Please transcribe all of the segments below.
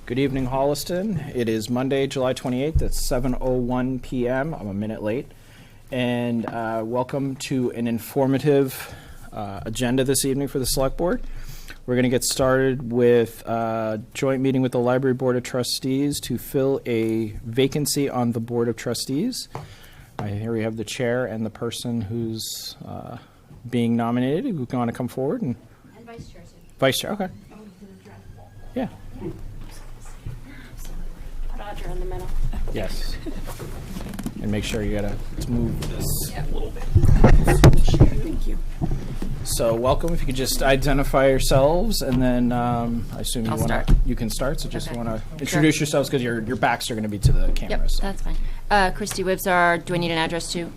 Good evening, Holliston. It is Monday, July 28th. It's 7:01 p.m. I'm a minute late. And welcome to an informative agenda this evening for the Select Board. We're going to get started with a joint meeting with the Library Board of Trustees to fill a vacancy on the Board of Trustees. Here we have the chair and the person who's being nominated. Who's going to come forward? And Vice Chair. Vice Chair, okay. Yeah. Put Audra in the middle. Yes. And make sure you gotta move this a little bit. Thank you. So welcome. If you could just identify yourselves, and then I assume you can start. So just want to introduce yourselves because your backs are going to be to the camera. Yep, so. that's fine. Christy Wibzar. Do I need an address too? You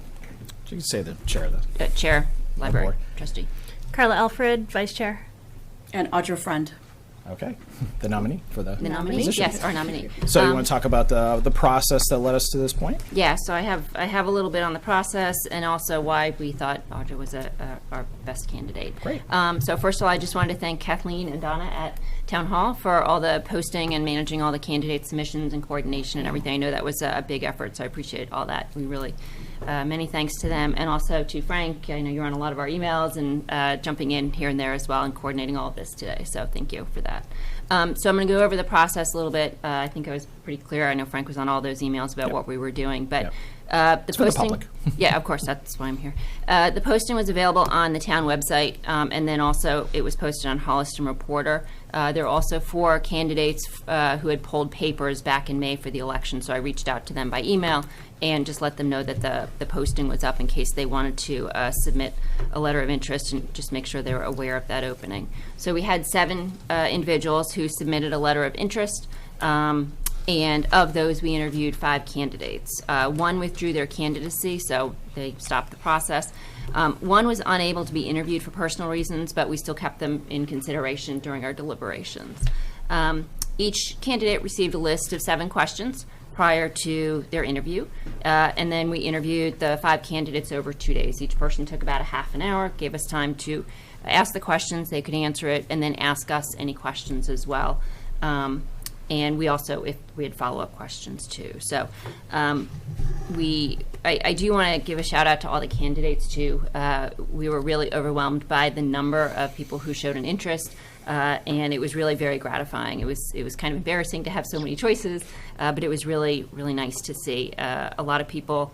can say the chair. Chair, Library Trustee. Carla Alfred, Vice Chair. And Audra Friend. Okay. The nominee for the nominee? position. Yes, our nominee. So you want to talk about the process that led us to this point? Yeah, so I have a little bit on the process and also why we thought Audra was our best candidate. Great. So first of all, I just wanted to thank Kathleen and Donna at Town Hall for all the posting and managing all the candidate submissions and coordination and everything. I know that was a big effort, so I appreciate all that. We really, many thanks to them. And also to Frank. I know you're on a lot of our emails and jumping in here and there as well and coordinating all of this today, so thank you for that. So I'm going to go over the process a little bit. I think I was pretty clear. I know Frank was on all those emails about what we were doing, but the posting. For the public. Yeah, of course, that's why I'm here. The posting was available on the town website, and then also it was posted on Holliston Reporter. There are also 4 candidates who had pulled papers back in May for the election, so I reached out to them by email and just let them know that the posting was up in case they wanted to submit a letter of interest and just make sure they were aware of that opening. So we had 7 individuals who submitted a letter of interest, and of those we interviewed 5 candidates. 1 withdrew their candidacy, so they stopped the process. 1 was unable to be interviewed for personal reasons, but we still kept them in consideration during our deliberations. Each candidate received a list of 7 questions prior to their interview, and then we interviewed the 5 candidates over 2 days. Each person took about a half an hour, gave us time to ask the questions, they could answer it, and then ask us any questions as well. And we also, if we had follow-up questions too. So I do want to give a shout out to all the candidates too. We were really overwhelmed by the number of people who showed an interest, and it was really very gratifying. It was kind of embarrassing to have so many choices, but it was really, really nice to see. A lot of people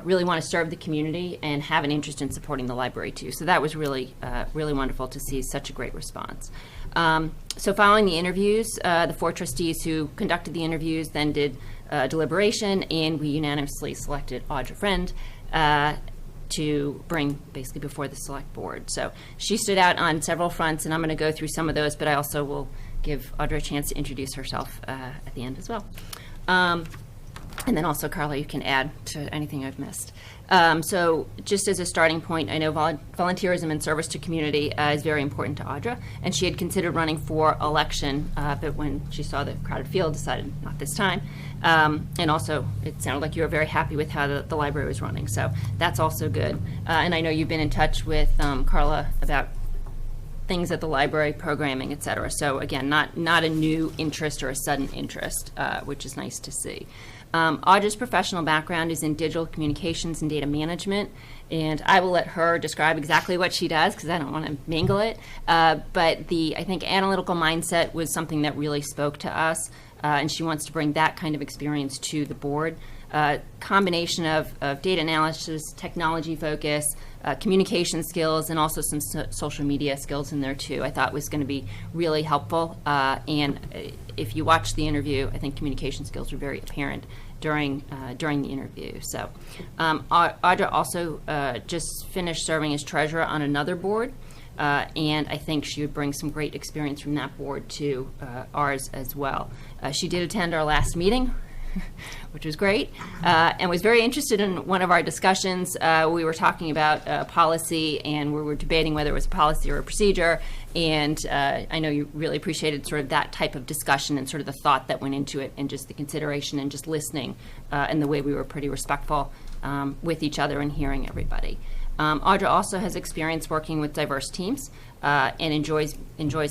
really want to serve the community and have an interest in supporting the library too. So that was really, really wonderful to see such a great response. So following the interviews, the 4 trustees who conducted the interviews then did deliberation, and we unanimously selected Audra Friend to bring basically before the select board. So she stood out on several fronts, and I'm going to go through some of those, but I also will give Audra a chance to introduce herself at the end as well. And then also, Carla, you can add to anything I've missed. So just as a starting point, I know volunteerism and service to community is very important to Audra, and she had considered running for election, but when she saw the crowded field, decided not this time. And also, it sounded like you were very happy with how the library was running, so that's also good. And I know you've been in touch with Carla about things at the library, programming, et cetera. So again, not a new interest or a sudden interest, which is nice to see. Audra's professional background is in digital communications and data management, and I will let her describe exactly what she does because I don't want to mangle it. But I think analytical mindset was something that really spoke to us, and she wants to bring that kind of experience to the board. Combination of data analysis, technology focus, communication skills, and also some social media skills in there too. I thought was going to be really helpful. And if you watch the interview, I think communication skills were very apparent during the interview. So Audra also just finished serving as treasurer on another board. And I think she would bring some great experience from that board to ours as well. She did attend our last meeting, which was great, and was very interested in one of our discussions. We were talking about policy, and we were debating whether it was a policy or a procedure, and I know you really appreciated sort of that type of discussion and sort of the thought that went into it, and just the consideration and just listening, and the way we were pretty respectful with each other and hearing everybody. Audra also has experience working with diverse teams and enjoys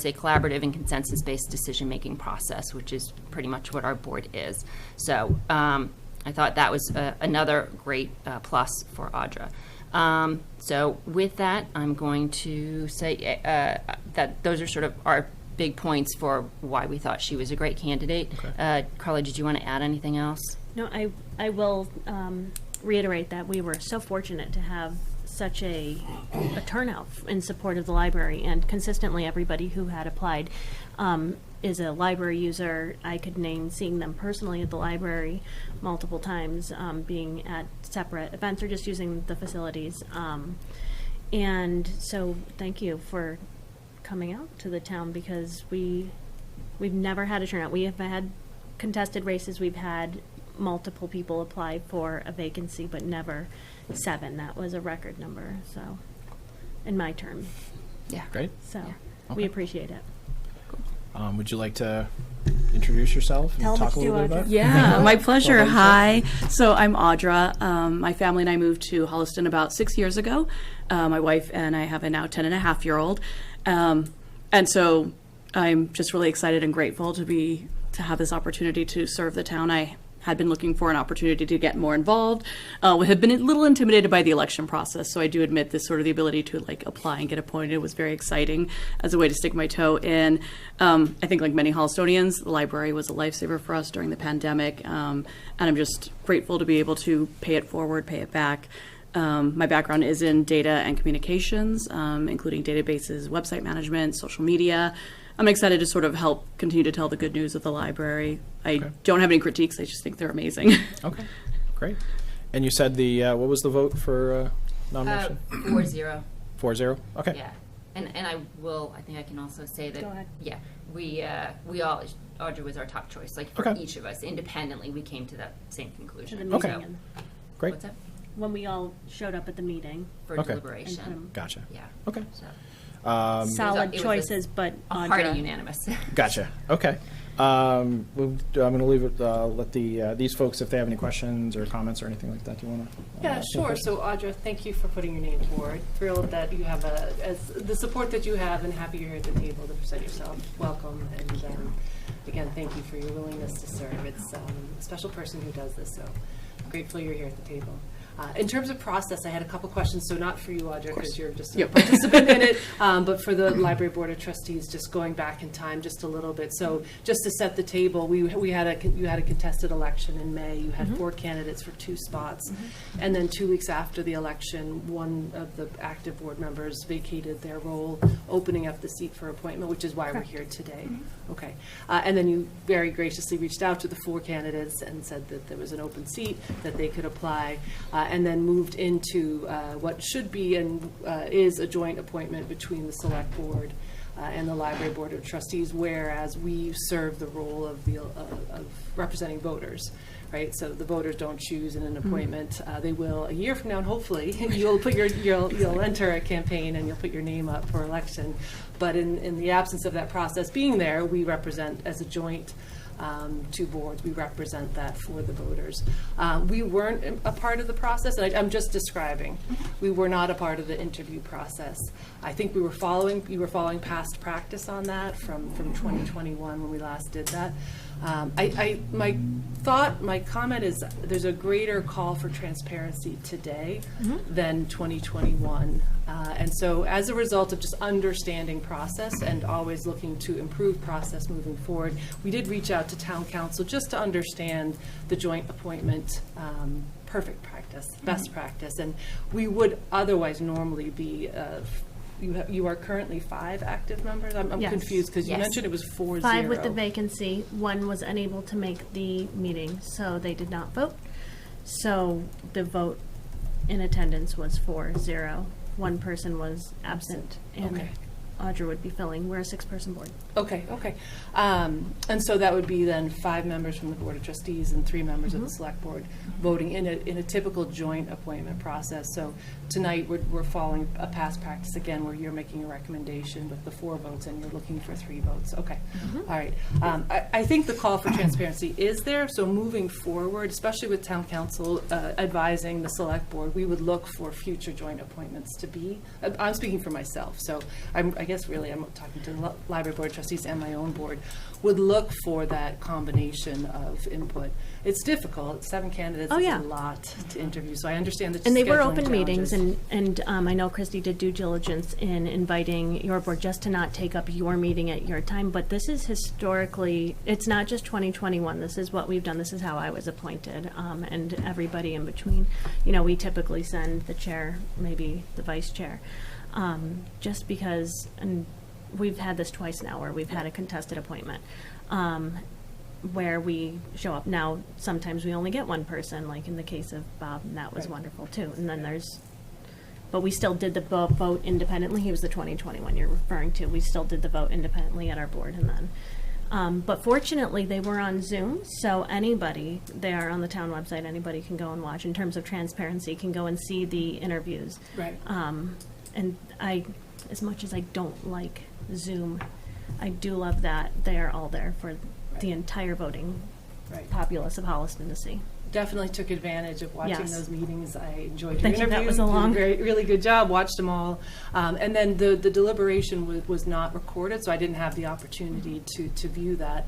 a collaborative and consensus-based decision-making process, which is pretty much what our board is. So I thought that was another great plus for Audra. So with that, I'm going to say that those are sort of our big points for why we thought she was a great candidate. Okay. Carla, did you want to add anything else? No, I will reiterate that we were so fortunate to have such a turnout in support of the library, and consistently everybody who had applied is a library user. I could name seeing them personally at the library multiple times, being at separate events or just using the facilities. And so thank you for coming out to the town, because we've never had a turnout. We have had contested races. We've had multiple people apply for a vacancy, but never 7. That was a record number, so, in my term. Yeah. Great. So Okay. we appreciate it. Would you like to introduce yourself and Tell 'em talk a what you little do, bit about Audra. it? Yeah, my pleasure. Well, Hi. So I'm Audra. My family and I moved to Holliston about 6 years ago. My wife and I have a now 10-and-a-half-year-old. And so I'm just really excited and grateful to have this opportunity to serve the town. I had been looking for an opportunity to get more involved. We had been a little intimidated by the election process, so I do admit this sort of the ability to apply and get appointed was very exciting as a way to stick my toe in. I think like many Hollistonians, the library was a lifesaver for us during the pandemic, and I'm just grateful to be able to pay it forward, pay it back. My background is in data and communications, including databases, website management, social media. I'm excited to sort of help continue to tell the good news of the library. I don't have any critiques. I just think they're amazing. Okay, great. And you said what was the vote for nomination? 4-0. 4-0? Okay. Yeah. And I think I can also say that. Go ahead. Yeah. We all, Audra was our top choice. Like for Okay. each of us, independently, we came to that same To conclusion. the meeting, Okay. and Great. What's that? when we all showed up at the meeting. For Okay. deliberation. Gotcha. Yeah. Okay. So Solid it was a choices, but a Audra. hearty unanimous. Gotcha. Okay. I'm going to leave it. Let these folks, if they have any questions or comments or anything like that, do you want to? Yeah, sure. So Audra, thank you for putting your name forward. Thrilled that you have the support that you have, and happy you're here at the table to present yourself. Welcome, and again, thank you for your willingness to serve. It's a special person who does this, so grateful you're here at the table. In terms of process, I had a couple questions, so not for you, Audra, because you're just a participant in it, but for the Library Board of Trustees, just going back in time just a little bit. So just to set the table, you had a contested election in May. You had 4 candidates for 2 spots, and then 2 weeks after the election, one of the active board members vacated their role, opening up the seat for appointment, which is why we're here today. Okay, and then you very graciously reached out to the 4 candidates and said that there was an open seat, that they could apply. And then moved into what should be and is a joint appointment between the Select Board and the Library Board of Trustees, whereas we serve the role of representing voters, right? So the voters don't choose in an appointment; they will a year from now, and hopefully you'll enter a campaign and you'll put your name up for election. But in the absence of that process being there, we represent as a joint. 2 boards, we represent that for the voters. We weren't a part of the process, and I'm just describing. We were not a part of the interview process. I think you were following past practice on that from 2021 when we last did that. My comment is there's a greater call for transparency today than 2021. And so as a result of just understanding process and always looking to improve process moving forward, we did reach out to town council just to understand the joint appointment perfect practice, best practice. And we would otherwise normally be you are currently 5 active members? I'm Yes. confused because you Yes. mentioned it was 4-0. 5 with the vacancy. 1 was unable to make the meeting, so they did not vote. So the vote in attendance was 4-0. 1 person was absent. And Okay. Audra would be filling. We're a 6-person board. Okay, okay. And so that would be then 5 members from the Board of Trustees and 3 members of the Select Board voting in a typical joint appointment process. So tonight, we're following a past practice again, where you're making a recommendation with the 4 votes and you're looking for 3 votes. Okay, all right. I think the call for transparency is there, so moving forward, especially with Town Council advising the Select Board, we would look for future joint appointments to be, I'm speaking for myself, so I guess really I'm talking to the Library Board of Trustees and my own board, would look for that combination of input. It's difficult. 7 candidates Oh, is yeah. a lot to interview, so I understand the And they were scheduling open meetings, challenges. and I know Christy did due diligence in inviting your board just to not take up your meeting at your time, but this is historically, it's not just 2021, this is what we've done, this is how I was appointed, and everybody in between. You know, we typically send the chair, maybe the vice chair, just because, and we've had this twice now, where we've had a contested appointment, where we show up. Now, sometimes we only get one person, like in the case of Bob, and that was Right. wonderful too. And then but we still did the vote independently. He was the 2021 you're referring to. We still did the vote independently at our board, and then. But fortunately, they were on Zoom, so anybody, they are on the town website, anybody can go and watch. In terms of transparency, can go and see the interviews. Right. And as much as I don't like Zoom, I do love that they are all there for the entire voting Right. populace of Holliston to see. Definitely took advantage of watching Yes. those meetings. I enjoyed your Thank you. interview. That was a You did long- very, really good job. Watched them all. And then the deliberation was not recorded, so I didn't have the opportunity to view that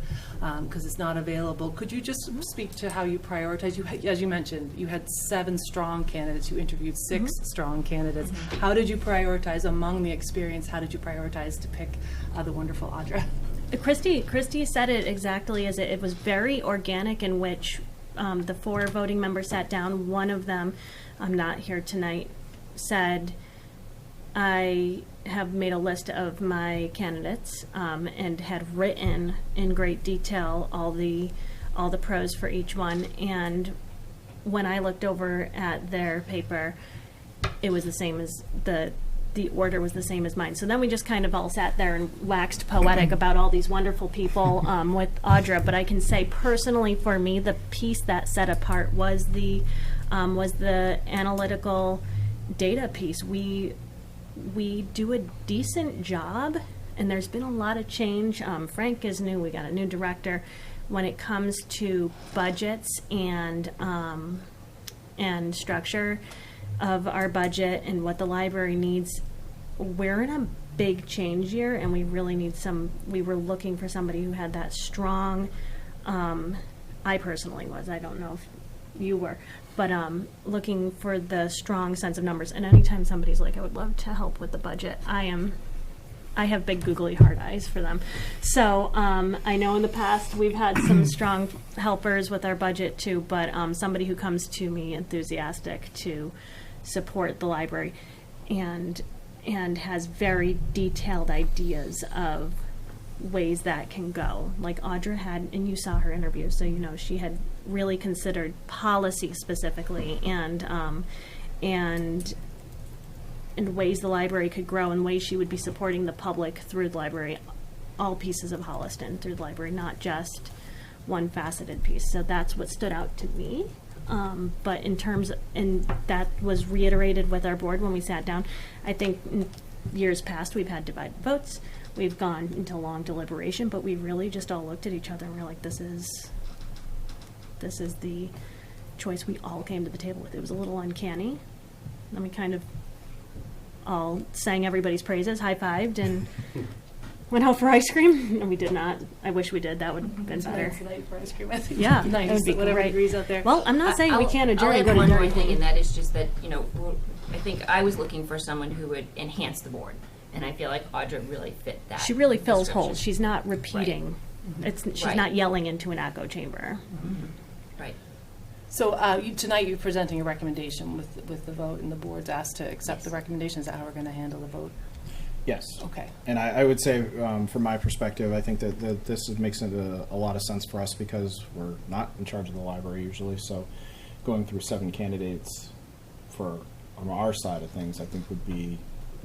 because it's not available. Could you just speak to how you prioritize? As you mentioned, you had 7 strong candidates. You interviewed 6 strong candidates. How did you prioritize among the experience? How did you prioritize to pick the wonderful Audra? Christy said it exactly as it was very organic, in which the 4 voting members sat down. One of them, I'm not here tonight, said, I have made a list of my candidates and had written in great detail all the pros for each one. And when I looked over at their paper, it was the same as the order was the same as mine. So then we just kind of all sat there and waxed poetic about all these wonderful people with Audra. But I can say personally, for me, the piece that set apart was the analytical data piece. We do a decent job, and there's been a lot of change. Frank is new. We got a new director. When it comes to budgets and structure of our budget and what the library needs, we're in a big change year, and we really need we were looking for somebody who had that strong, I personally was, I don't know if you were, but looking for the strong sense of numbers. And anytime somebody's like, I would love to help with the budget, I have big googly heart eyes for them. So I know in the past we've had some strong helpers with our budget too, but somebody who comes to me enthusiastic to support the library and has very detailed ideas of ways that can go. Like Audra had, and you saw her interview, so you know she had really considered policy specifically and ways the library could grow and ways she would be supporting the public through the library, all pieces of Holliston through the library, not just one faceted piece. So that's what stood out to me. But and that was reiterated with our board when we sat down. I think in years past we've had divided votes. We've gone into long deliberation, but we really just all looked at each other and we're like, this is the choice we all came to the table with. It was a little uncanny. Then we kind of all sang everybody's praises, high-fived, and went out for ice cream. No, we did not. I wish we did. That would have been better. Tonight's the night for ice cream. I think. Yeah, Nice, that would be whatever great. degrees out there. Well, I'm not saying we can't adjourn I'll and add go to one more Dairy thing, Queen. and that is just that, I think I was looking for someone who would enhance the board, and I feel like Audra really fit that. She really fills description. holes. She's not repeating. She's Right. not yelling into an echo chamber. Right. So tonight you're presenting a recommendation with the vote, and the board's asked to accept the recommendation. Is that how we're going to handle the vote? Yes. Okay. And I would say, from my perspective, I think that this makes it a lot of sense for us because we're not in charge of the library usually. So going through 7 candidates on our side of things, I think would be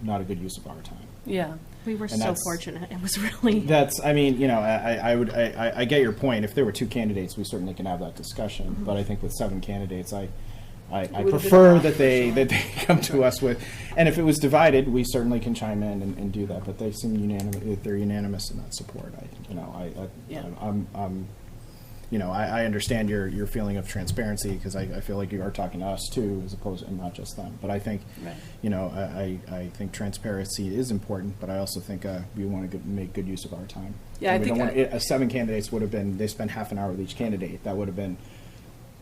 not a good use of our time. Yeah. We were And so that's- fortunate. It was really. That's, I mean, you know, I get your point. If there were 2 candidates, we certainly can have that discussion. But I think with 7 candidates, I would've been prefer a lot, that for they sure. come to us with, and if it was divided, we certainly can chime in and do that. But they seem unanimous. They're unanimous in that support. Yeah. You know, I understand your feeling of transparency, because I feel like you are talking to us too, as opposed and not just them. But I think, Right. you know, I think transparency is important, but I also think we want to make good use of our time. Yeah, And I we think don't want, 7 candidates would have been, they spent half an hour with each candidate. That would have been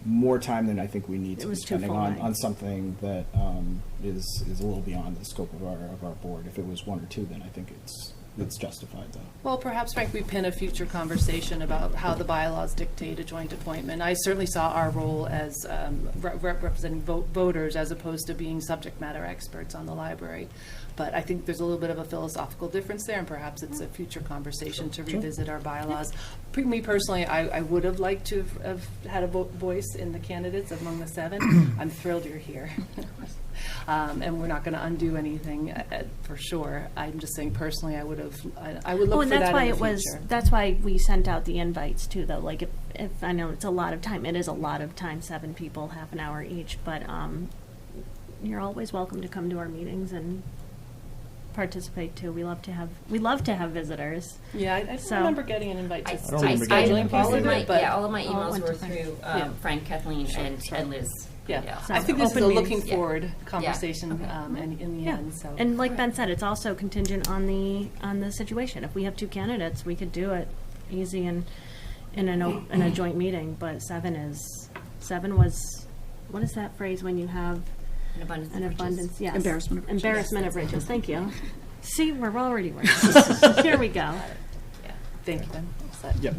more time than I think we need It to be was too spending full on, night. on something that is a little beyond the scope of our board. If it was 1 or 2, then I think it's justified, though. Well, perhaps, Frank, we pin a future conversation about how the bylaws dictate a joint appointment. I certainly saw our role as representing voters as opposed to being subject matter experts on the library. But I think there's a little bit of a philosophical difference there, and perhaps it's a future conversation to revisit our bylaws. Me personally, I would have liked to have had a voice in the candidates among the 7. I'm thrilled you're here. And we're not going to undo anything for sure. I'm just saying personally, I would look Oh, and for that's that why in it the was. future. That's why we sent out the invites too, though. Like, if I know it's a lot of time, it is a lot of time. 7 people, half an hour each. But you're always welcome to come to our meetings and participate too. We love to have visitors. Yeah, I don't So- remember getting an invite to don't remember getting scheduling an invite. piece of it, but all of my All emails went were to Frank. through Yeah. Frank, Kathleen, and Liz. yeah. So I think this is open a meetings. looking Yeah. forward conversation Okay. in the Yeah. end, so. And like Ben said, it's also contingent on the situation. If we have 2 candidates, we could do it easy in a joint meeting. But 7 was, what is that phrase when you have An abundance an of riches. abundance? Yes. Embarrassment of riches. Embarrassment of riches. Thank you. See, we're already working. Here we go. Yeah. Thank you, Ben. All set. Yep.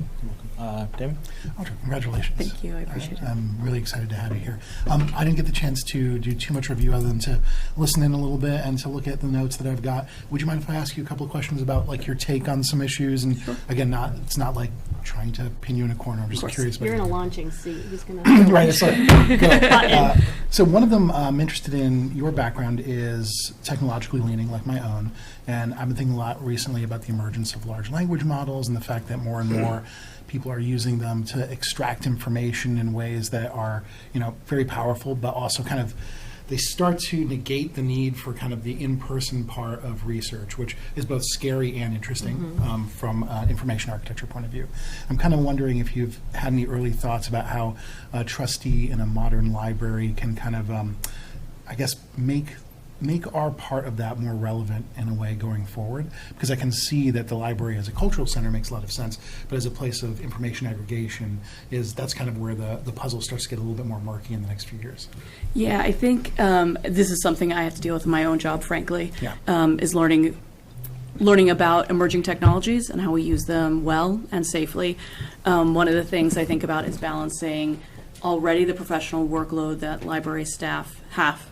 David? Audra, congratulations. Thank you, I appreciate it. I'm really excited to have you here. I didn't get the chance to do too much review other than to listen in a little bit and to look at the notes that I've got. Would you mind if I ask you a couple of questions about like your take on some issues? And again, it's not like trying to pin you in a corner. I'm just curious. You're in about a launching seat. He's gonna. right. It's like, so one of them I'm interested in. Your background is technologically leaning, like my own, and I've been thinking a lot recently about the emergence of large language models and the fact that more and more people are using them to extract information in ways that are, very powerful, but also kind of they start to negate the need for kind of the in-person part of research, which is both scary and interesting from an information architecture point of view. I'm kind of wondering if you've had any early thoughts about how a trustee in a modern library can kind of, make our part of that more relevant in a way going forward, because I can see that the library as a cultural center makes a lot of sense, but as a place of information aggregation, that's kind of where the puzzle starts to get a little bit more murky in the next few years. Yeah, I think this is something I have to deal with in my own job, frankly, Yeah. is learning about emerging technologies and how we use them well and safely. One of the things I think about is balancing already the professional workload that library staff have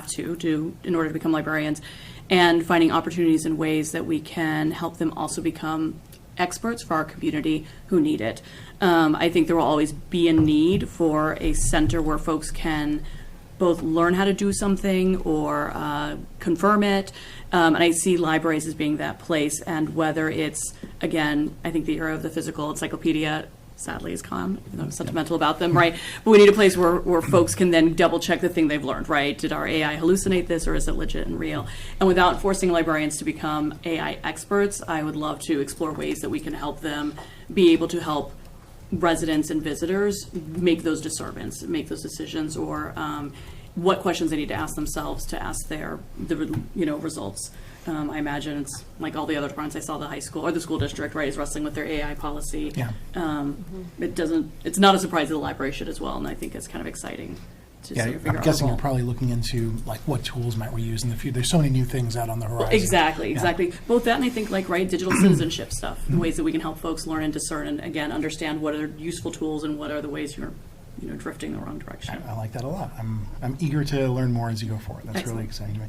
to do in order to become librarians, and finding opportunities and ways that we can help them also become experts for our community who need it. I think there will always be a need for a center where folks can both learn how to do something or confirm it. And I see libraries as being that place. And whether it's, again, I think the era of the physical encyclopedia sadly is gone, even though I'm sentimental about them, right? But we need a place where folks can then double check the thing they've learned, right? Did our AI hallucinate this, or is it legit and real? And without forcing librarians to become AI experts, I would love to explore ways that we can help them be able to help residents and visitors make those discernments, make those decisions, or what questions they need to ask themselves to ask the results. I imagine it's like all the other departments. I saw the high school or the school district, right, is wrestling with their AI policy. Yeah. It's not a surprise that the library should as well, and I think it's kind of exciting to Yeah, sort of figure I'm out guessing our you're role. probably looking into like what tools might we use in the future. There's so many new things out on the horizon. Exactly. Yeah. Both that and I think digital citizenship stuff, the ways that we can help folks learn and discern and again understand what are useful tools and what are the ways you're drifting the wrong direction. I like that a lot. I'm eager to learn more as you go forward. That's really Excellent. exciting to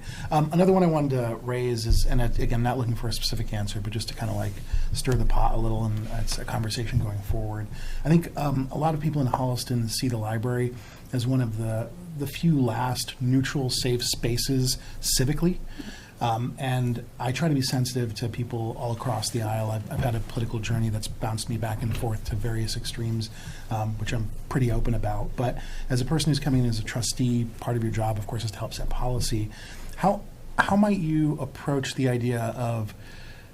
me. Another one I wanted to raise is, and again, not looking for a specific answer, but just to kind of like stir the pot a little, and it's a conversation going forward. I think a lot of people in Holliston see the library as one of the few last neutral, safe spaces civically. And I try to be sensitive to people all across the aisle. I've had a political journey that's bounced me back and forth to various extremes, which I'm pretty open about. But as a person who's coming in as a trustee, part of your job, of course, is to help set policy. How might you approach the idea of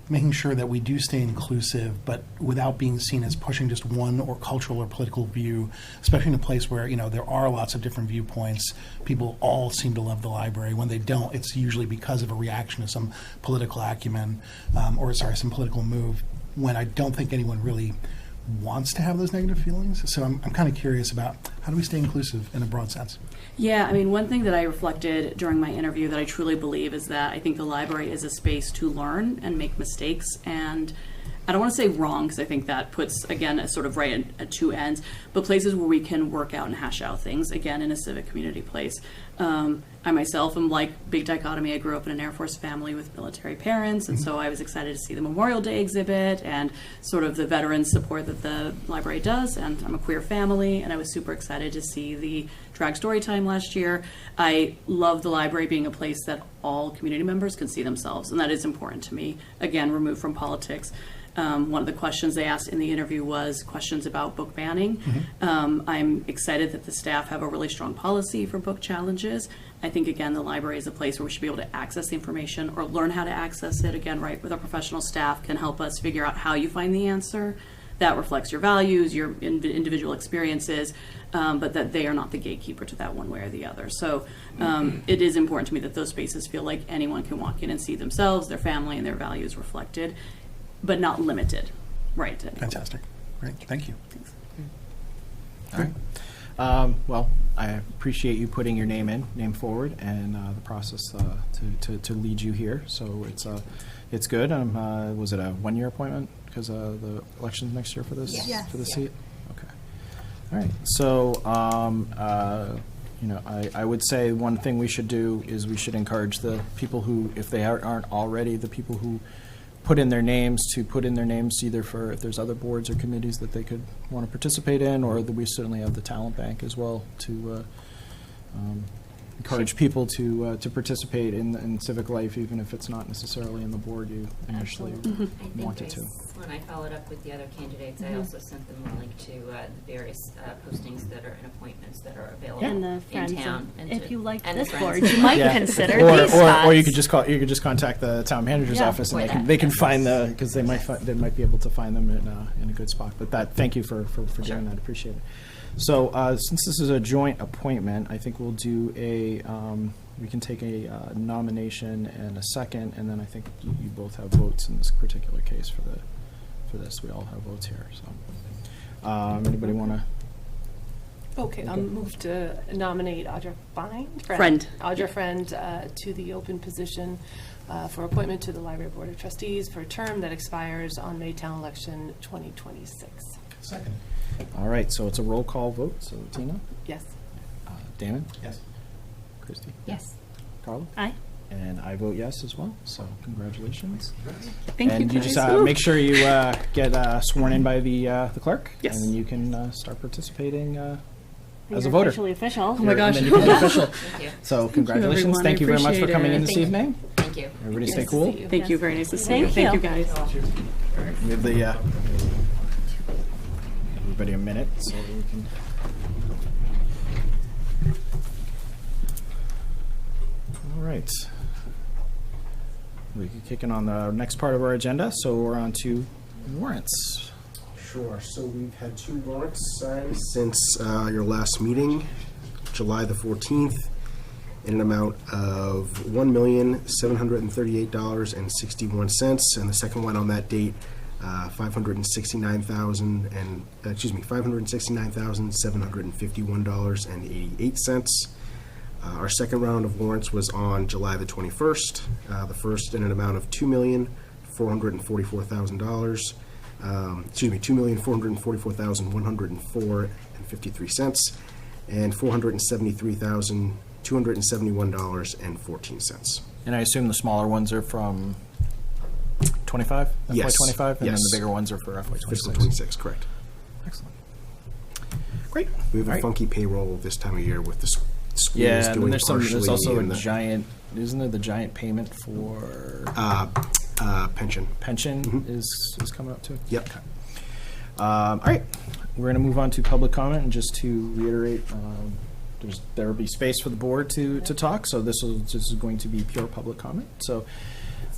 making sure that we do stay inclusive, but without being seen as pushing just one or cultural or political view, especially in a place where, there are lots of different viewpoints. People all seem to love the library. When they don't, it's usually because of a reaction to some political acumen, some political move, when I don't think anyone really wants to have those negative feelings. So I'm kind of curious about how do we stay inclusive in a broad sense? Yeah, I mean, one thing that I reflected during my interview that I truly believe is that I think the library is a space to learn and make mistakes. And I don't want to say wrong, because I think that puts, again, a sort of right at two ends, but places where we can work out and hash out things, again, in a civic community place. I myself am like big dichotomy. I grew up in an Air Force family with military parents, and so I was excited to see the Memorial Day exhibit and sort of the veterans support that the library does, and I'm a queer family, and I was super excited to see the drag story time last year. I love the library being a place that all community members can see themselves, and that is important to me, again, removed from politics. One of the questions they asked in the interview was questions about book banning. I'm excited that the staff have a really strong policy for book challenges. I think, again, the library is a place where we should be able to access the information or learn how to access it. Again, right, with our professional staff can help us figure out how you find the answer. That reflects your values, your individual experiences, but that they are not the gatekeeper to that one way or the other. So it is important to me that those spaces feel like anyone can walk in and see themselves, their family, and their values reflected, but not limited. Right. Fantastic. Great. Thank you. Thanks. All right. Well, I appreciate you putting your name forward, and the process to lead you here. So it's good. Was it a 1-year appointment because the election's next year for this Yes. for the seat? Okay. All right. So I would say one thing we should do is we should encourage the people who, if they aren't already, the people who put in their names to put in their names either for if there's other boards or committees that they could want to participate in, or that we certainly have the talent bank as well to encourage people to participate in civic life, even if it's not necessarily in the board you initially wanted to. When I followed up with the other candidates, I also sent them a link to the various postings that are in appointments that are available And the in friends. town. If you like and the this friends. board, you might Yeah. consider or, these or spots. you could just contact the town manager's Yeah. office, and Or they can that. find because they might be able to find them in a good spot. But thank you for doing that. Appreciate it. So since this is a joint appointment, I think we'll do we can take a nomination and a second, and then I think you both have votes in this particular case for this. We all have votes here. So anybody want to? Okay, I'll move to nominate Audra Friend. Audra Friend to the open position for appointment to the Library Board of Trustees for a term that expires on May town election 2026. Second. All right, so it's a roll call vote. So Tina, Yes. Damon, Yes. Christy, Yes. Carla, Aye. and I vote yes as well. So congratulations. Thank and you, you just guys. make sure you get sworn in by the clerk, Yes. and then you can start participating as You're a voter. Officially official. Oh my gosh. And then you become official. Thank you. So congratulations. everyone. Thank you very much for Appreciate coming in it. this Thank you. evening. Thank you. Everybody stay Nice to cool. see you. Thank you. Very nice to see you. Thank you. Thank you, guys. Give the everybody a minute so we can. All right. We can kick in on the next part of our agenda, so we're on to warrants. Sure. So we've had 2 warrants signed since your last meeting, July the 14th, in an amount of $1,738.61, and the second one on that date, $569,751.88. Our second round of warrants was on July the 21st. The first in an amount of $2,444,000. $2,444,104.53, and $473,271.14. And I assume the smaller ones are from 25? Yes. FY25, and then Yes. the bigger ones are for FY26. Fiscal 26, correct. Excellent. Great. We have All a right. funky payroll this time of year with the He Yeah, was and then doing there's partially also a in the giant, isn't there the giant payment for pension. pension is coming up too? Yep. All right, we're going to move on to public comment, and just to reiterate, there will be space for the board to talk, so this is going to be pure public comment. So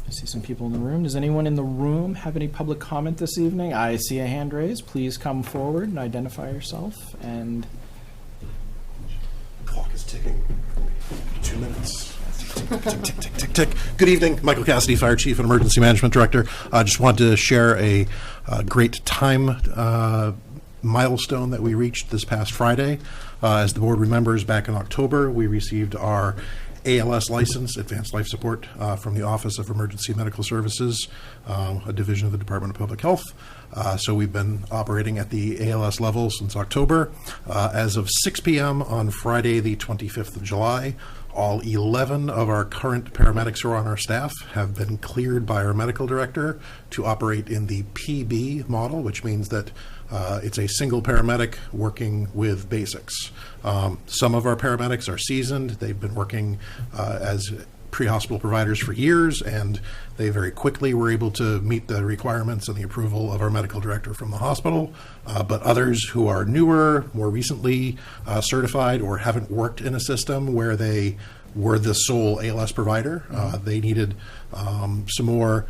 I see some people in the room. Does anyone in the room have any public comment this evening? I see a hand raised. Please come forward and identify yourself. And Clock is ticking. 2 minutes. Tick, tick, tick, tick, tick, tick. Good evening, Michael Cassidy, Fire Chief and Emergency Management Director. I just wanted to share a great time milestone that we reached this past Friday. As the board remembers, back in October, we received our ALS license, Advanced Life Support, from the Office of Emergency Medical Services, a division of the Department of Public Health. So we've been operating at the ALS level since October. As of 6 p.m. on Friday, the 25th of July, all 11 of our current paramedics who are on our staff have been cleared by our medical director to operate in the PB model, which means that it's a single paramedic working with basics. Some of our paramedics are seasoned. They've been working as pre-hospital providers for years, and they very quickly were able to meet the requirements and the approval of our medical director from the hospital. But others who are newer, more recently certified, or haven't worked in a system where they were the sole ALS provider, they needed some more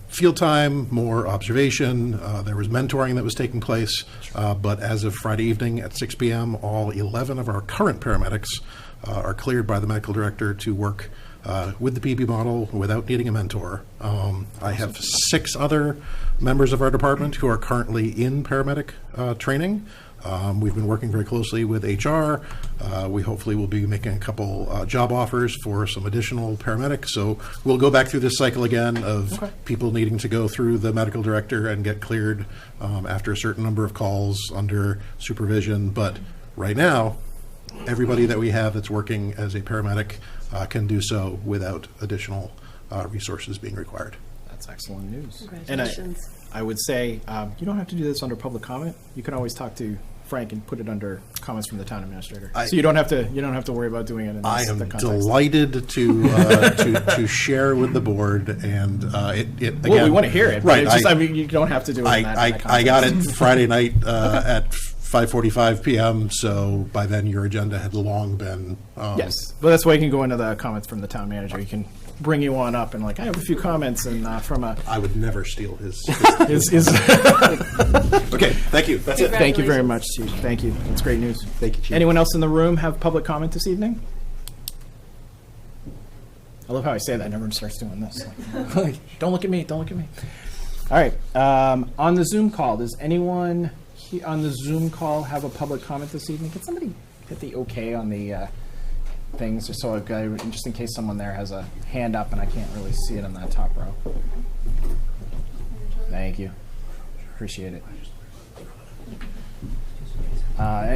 field time, more observation. There was mentoring that was taking place. But as of Friday evening at 6 p.m., all 11 of our current paramedics are cleared by the medical director to work with the PB model without needing a mentor. I have 6 other members of our department who are currently in paramedic training. We've been working very closely with HR. We hopefully will be making a couple job offers for some additional paramedics. So we'll go back through this cycle again of people needing to go through the medical director and get cleared after a certain number of calls under supervision. But right now, everybody that we have that's working as a paramedic can do so without additional resources being required. that's excellent news. Congratulations. And I would say you don't have to do this under public comment. You can always talk to Frank and put it under comments from the town administrator. So you don't have to worry about doing it in I this, am the context. delighted to share with the board, and it again. Well, we want to hear it. But Right. it's just, I mean, you don't have to do it in that context. I got it Friday night at 5:45 p.m. So by then your agenda had long been. Yes, but that's why you can go into the comments from the town manager. He can bring you on up and I have a few comments and from a. I would never steal his. His Okay, thank you. That's it. Thank you very much, Chief. Thank you. That's great news. Thank you, Chief. Anyone else in the room have public comment this evening? I love how I say that and everyone starts doing this. Like, don't look at me. Don't look at me. All right. On the Zoom call, does anyone on the Zoom call have a public comment this evening? Can somebody hit the OK on the things just so just in case someone there has a hand up and I can't really see it on that top row? Thank you. Appreciate it.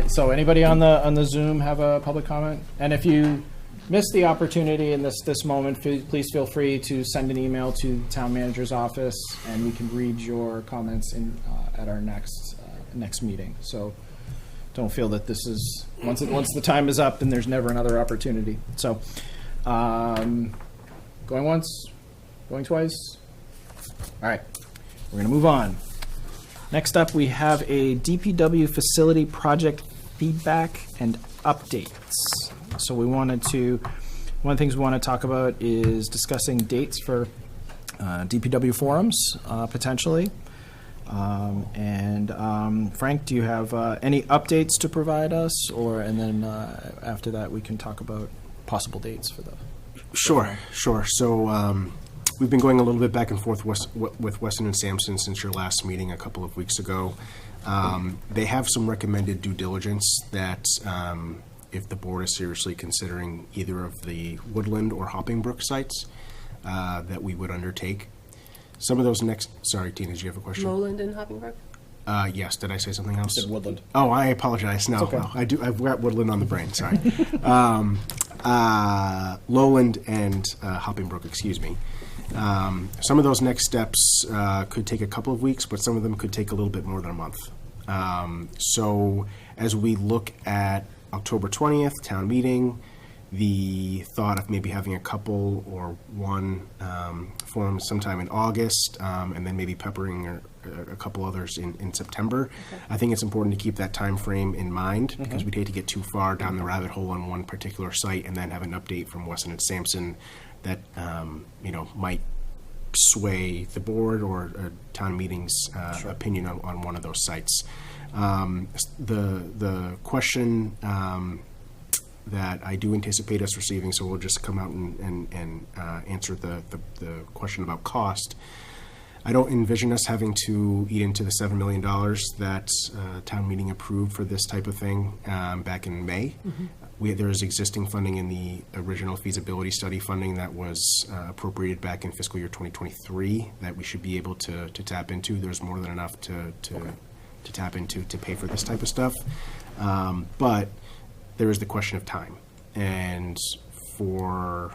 So anybody on the Zoom have a public comment? And if you missed the opportunity in this moment, please feel free to send an email to the town manager's office, and we can read your comments at our next meeting. So don't feel that this is once the time is up, then there's never another opportunity. So going once, going twice. All right, we're going to move on. Next up, we have a DPW facility project feedback and updates. So one of the things we want to talk about is discussing dates for DPW forums, potentially. Frank, do you have any updates to provide us? And then after that, we can talk about possible dates for the... Sure. So we've been going a little bit back and forth with Weston and Sampson since your last meeting a couple of weeks ago. They have some recommended due diligence that if the board is seriously considering either of the Woodland or Hopping Brook sites, that we would undertake. Some of those sorry, Tina, did you have a question? Lowland and Hopping Brook? Yes, did I say something else? You said Woodland. Oh, I apologize. No, okay. no, I've got Woodland on the brain, sorry. Lowland and Hopping Brook, excuse me. Some of those next steps could take a couple of weeks, but some of them could take a little bit more than a month. So as we look at October 20th, town meeting. The thought of maybe having a couple or one forum sometime in August, and then maybe peppering a couple others in September. I think it's important to keep that time frame in mind because we'd hate to get too far down the rabbit hole on one particular site and then have an update from Weston and Sampson that might sway the board or town meeting's opinion on one of those sites. The question that I do anticipate us receiving, so we'll just come out and answer the question about cost. I don't envision us having to eat into the $7 million that town meeting approved for this type of thing back in May. There is existing funding in the original feasibility study funding that was appropriated back in fiscal year 2023 that we should be able to tap into. There's more than enough to tap into to pay for this type of stuff. But there is the question of time. And for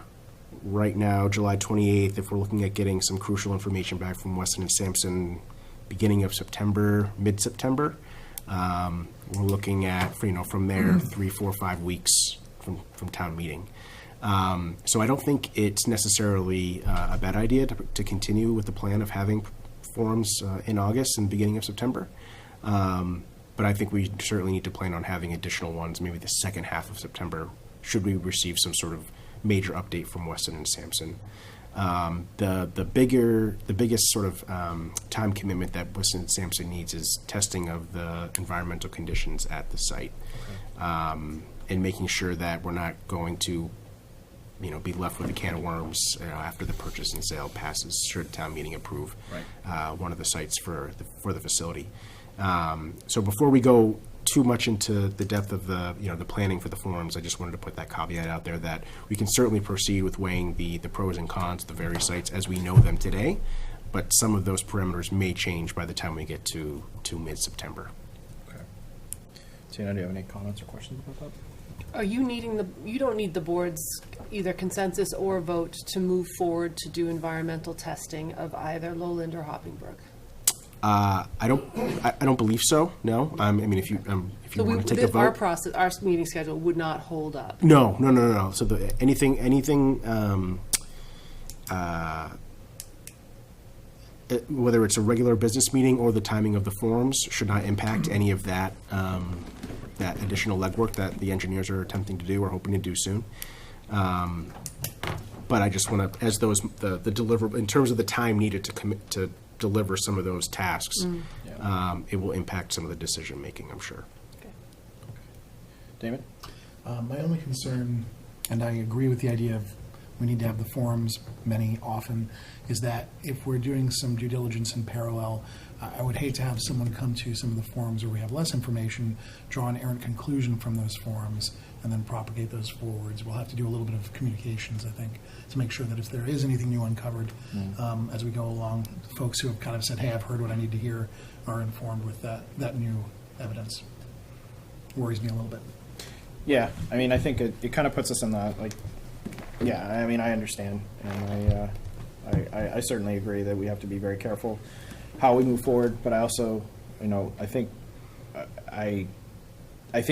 right now, July 28th, if we're looking at getting some crucial information back from Weston and Sampson beginning of September, mid-September, we're looking at, from there, 3, 4, 5 weeks from town meeting. So I don't think it's necessarily a bad idea to continue with the plan of having forums in August and beginning of September. But I think we certainly need to plan on having additional ones, maybe the second half of September, should we receive some sort of major update from Weston and Sampson. The biggest sort of time commitment that Weston and Sampson needs is testing of the environmental conditions at the site, and making sure that we're not going to, be left with a can of worms after the purchase and sale passes. Should town meeting approve one of the sites for the facility. So before we go too much into the depth of the planning for the forums, I just wanted to put that caveat out there that we can certainly proceed with weighing the pros and cons of the various sites as we know them today, but some of those parameters may change by the time we get to mid-September. Okay. Tina, do you have any comments or questions about that? Are you needing you don't need the board's either consensus or vote to move forward to do environmental testing of either Lowland or Hoppingbrook? I don't believe so. No. I mean, if you want to take a vote, our meeting schedule would not hold up. No. So anything, whether it's a regular business meeting or the timing of the forums, should not impact any of that that additional legwork that the engineers are attempting to do or hoping to do soon. But I just want to, as those the deliver in terms of the time needed to commit to deliver some of those tasks, it will impact some of the decision making, I'm sure. Okay. Damon? My only concern, and I agree with the idea of we need to have the forums many often, is that if we're doing some due diligence in parallel, I would hate to have someone come to some of the forums where we have less information, draw an errant conclusion from those forums, and then propagate those forwards. We'll have to do a little bit of communications, I think, to make sure that if there is anything new uncovered as we go along, folks who have kind of said, hey, I've heard what I need to hear, are informed with that new evidence. Worries me a little bit. Yeah, I mean, I think it kind of puts us in that, I mean, I understand, and I certainly agree that we have to be very careful how we move forward, but I also, I think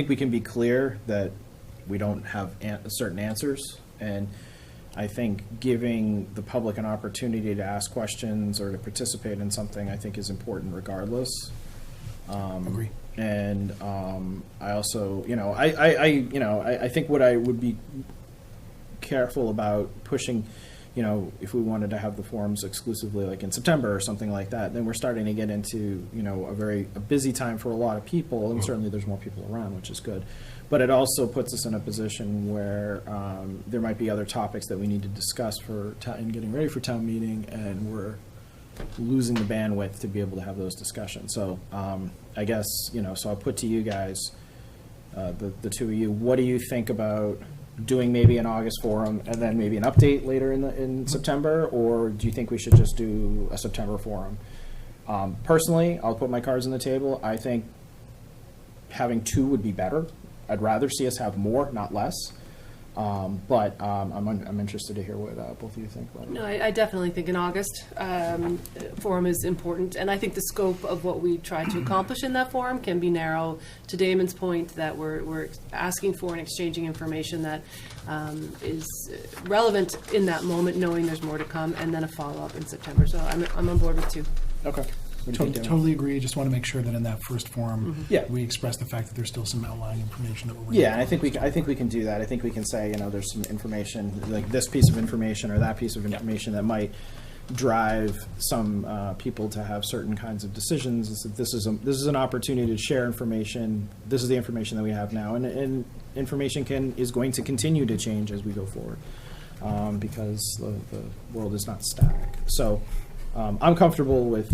we can be clear that we don't have certain answers, and I think giving the public an opportunity to ask questions or to participate in something, I think, is important regardless. Agree. And I also, I think what I would be careful about pushing, if we wanted to have the forums exclusively like in September or something like that, then we're starting to get into, a busy time for a lot of people, and certainly there's more people around, which is good. But it also puts us in a position where there might be other topics that we need to discuss in getting ready for town meeting, and we're losing the bandwidth to be able to have those discussions. So I guess, so I'll put to you guys, the two of you, what do you think about doing maybe an August forum and then maybe an update later in September, or do you think we should just do a September forum? Personally, I'll put my cards on the table. I think having two would be better. I'd rather see us have more, not less. But I'm interested to hear what both of you think about it. No, I definitely think an August forum is important, and I think the scope of what we try to accomplish in that forum can be narrow. To Damon's point, that we're asking for and exchanging information that is relevant in that moment, knowing there's more to come, and then a follow-up in September. So I'm on board with 2. Okay. What do you think, Damon? Totally agree. Just want to make sure that in that first forum, Yeah. we express the fact that there's still some outlying information that we're. Yeah, and I think we can do that. I think we can say, there's some information, like this piece of information or that piece of information that might drive some people to have certain kinds of decisions. This is an opportunity to share information. This is the information that we have now, and information is going to continue to change as we go forward, because the world is not static. So I'm comfortable with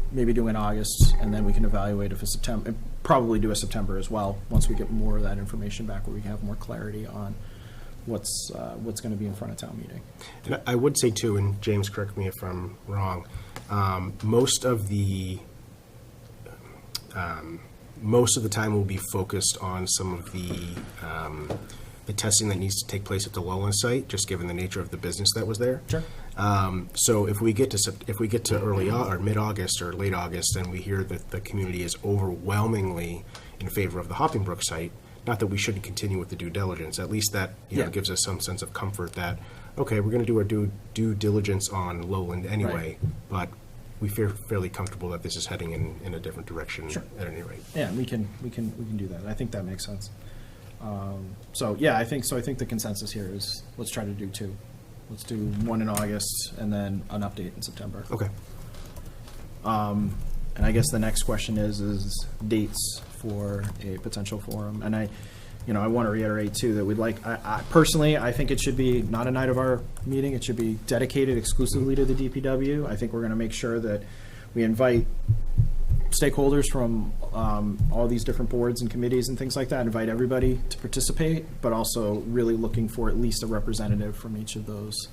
maybe doing August, and then we can evaluate if a September, and probably do a September as well, once we get more of that information back, where we can have more clarity on what's going to be in front of town meeting. And I would say too, and James, correct me if I'm wrong, most of the time will be focused on some of the testing that needs to take place at the Lowland site, just given the nature of the business that was there. Sure. So if we get to early or mid-August or late August, and we hear that the community is overwhelmingly in favor of the Hoppingbrook site, not that we shouldn't continue with the due diligence, at least that gives us some sense of comfort that, okay, we're going to do our due diligence on Lowland anyway, but we feel fairly comfortable that this is heading in a different direction at any rate. Yeah, we can do that. I think that makes sense. I think the consensus here is let's try to do 2. Let's do 1 in August and then an update in September. Okay. And I guess the next question is dates for a potential forum. And I want to reiterate too that we'd like, I personally, I think it should be not a night of our meeting. It should be dedicated exclusively to the DPW. I think we're going to make sure that we invite stakeholders from all these different boards and committees and things like that, invite everybody to participate, but also really looking for at least a representative from each of those,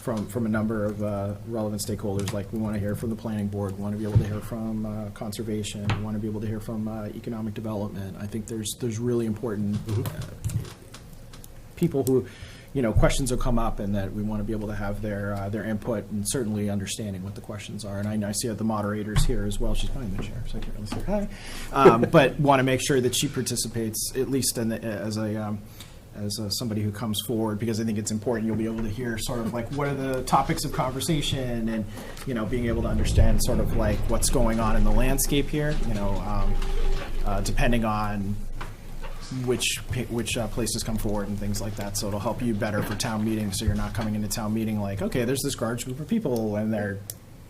from a number of relevant stakeholders. Like, we want to hear from the planning board, we want to be able to hear from conservation, we want to be able to hear from economic development. I think there's really important people who, questions will come up, and that we want to be able to have their input, and certainly understanding what the questions are. And I see the moderator's here as well. She's behind the chair, so I can't really say hi. But want to make sure that she participates at least as somebody who comes forward, because I think it's important. You'll be able to hear sort of like what are the topics of conversation, and being able to understand sort of like what's going on in the landscape here. Depending on which places come forward and things like that. So it'll help you better for town meetings, so you're not coming into town meeting like, okay, there's this large group of people and they're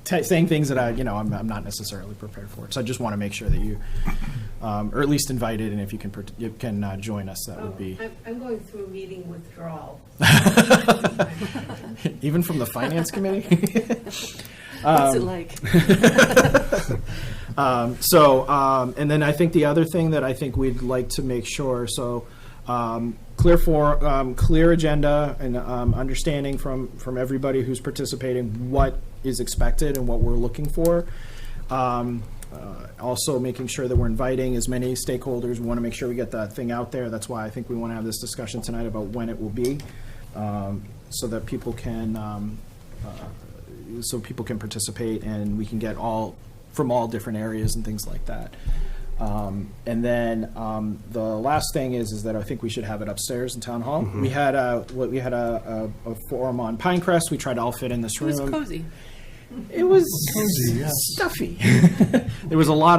saying things that I'm not necessarily prepared for. So I just want to make sure that you are at least invited, and if you can join us, that would be. I'm going through meeting withdrawal. Even from the finance committee? What's it like? And then I think the other thing that I think we'd like to make sure, clear agenda and understanding from everybody who's participating what is expected and what we're looking for. Also making sure that we're inviting as many stakeholders. We want to make sure we get that thing out there. That's why I think we want to have this discussion tonight about when it will be, so that people can participate, and we can get from all different areas and things like that. And then the last thing is that I think we should have it upstairs in Town Hall. We had a forum on Pinecrest. We tried to all fit in this room. It was cozy. It was Cozy, yes. stuffy. There was a lot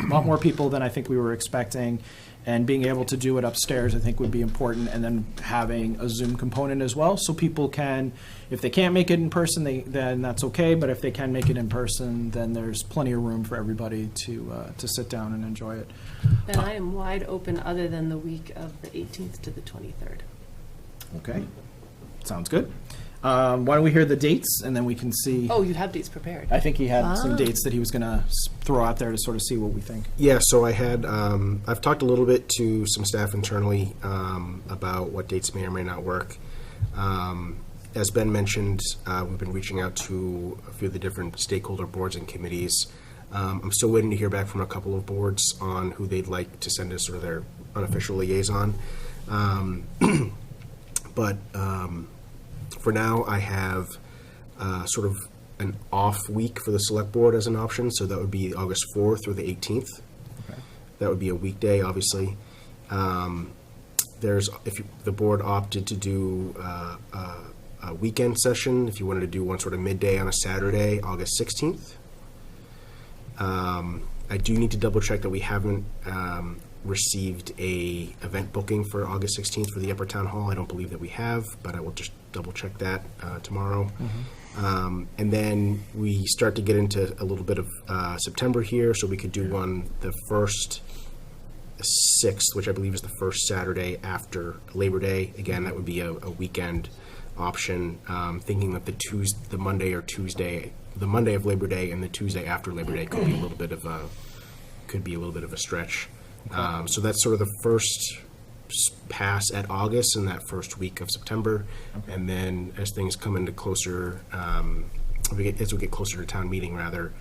more people than I think we were expecting. And being able to do it upstairs, I think, would be important. And then having a Zoom component as well, so people can, if they can't make it in person, then that's okay. But if they can make it in person, then there's plenty of room for everybody to sit down and enjoy it. And I am wide open other than the week of the 18th to the 23rd. Okay, sounds good. Why don't we hear the dates, and then we can see. Oh, you have dates prepared. I think he had some dates that he was going to throw out there to sort of see what we think. Yeah, so I've talked a little bit to some staff internally about what dates may or may not work. As Ben mentioned, we've been reaching out to a few of the different stakeholder boards and committees. I'm still waiting to hear back from a couple of boards on who they'd like to send us sort of unofficial liaison. But for now, I have sort of an off week for the select board as an option, so that would be August 4th through the 18th. Okay. That would be a weekday, obviously. The board opted to do a weekend session, if you wanted to do one sort of midday on a Saturday, August 16th. I do need to double check that we haven't received a event booking for August 16th for the Upper Town Hall. I don't believe that we have, but I will just double check that tomorrow. And then we start to get into a little bit of September here, so we could do one the 6th, which I believe is the first Saturday after Labor Day. Again, that would be a weekend option, thinking that the Monday or Tuesday, the Monday of Labor Day and the Tuesday after Labor Day could be a little bit of a stretch. So that's sort of the first pass at August and that first week of September. Okay. And then as things come into closer, as we get closer to town meeting, rather,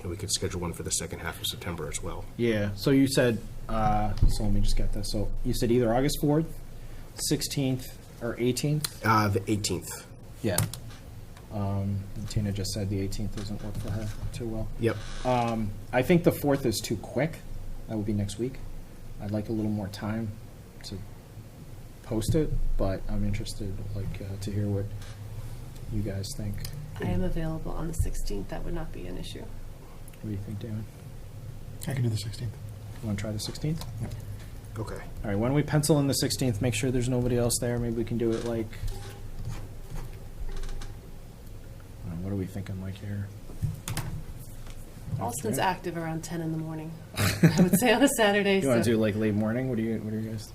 we could schedule one for the second half of September as well. Yeah, so you said, so let me just get this. So you said either August 4th, 16th, or 18th? The 18th. Yeah. Tina just said the 18th doesn't work for her too well. Yep. I think the 4th is too quick. That would be next week. I'd like a little more time to post it, but I'm interested to hear what you guys think. I am available on the 16th. That would not be an issue. What do you think, Damon? I can do the 16th. You want to try the 16th? Okay. All right, when we pencil in the 16th, make sure there's nobody else there. Maybe we can do it what are we thinking here? Holliston's active around 10 in the morning. I would say on a Saturday. You want to do late morning? What are you guys?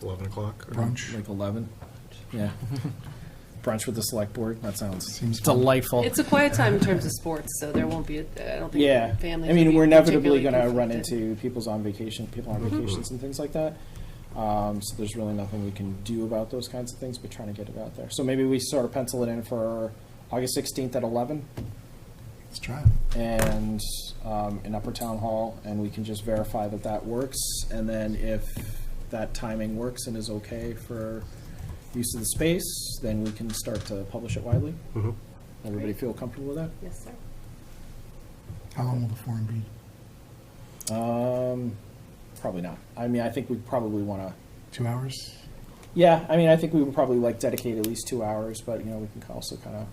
11 o'clock? Brunch. 11? Yeah. Brunch with the select board? That sounds Seems fun. delightful. It's a quiet time in terms of sports, so there won't be, I don't think Yeah. families I mean, would be we're inevitably particularly going to run conflicted. into people on vacations and things like that. So there's really nothing we can do about those kinds of things, but trying to get it out there. So maybe we sort of pencil it in for August 16th at 11 Let's try it. and in Upper Town Hall, and we can just verify that that works. And then if that timing works and is okay for use of the space, then we can start to publish it widely. Mm-hmm. Everybody feel comfortable with that? Yes, sir. How long will the forum be? Probably not. I mean, I think we probably want to. 2 hours? Yeah, I mean, I think we would probably dedicate at least 2 hours, but we can also kind of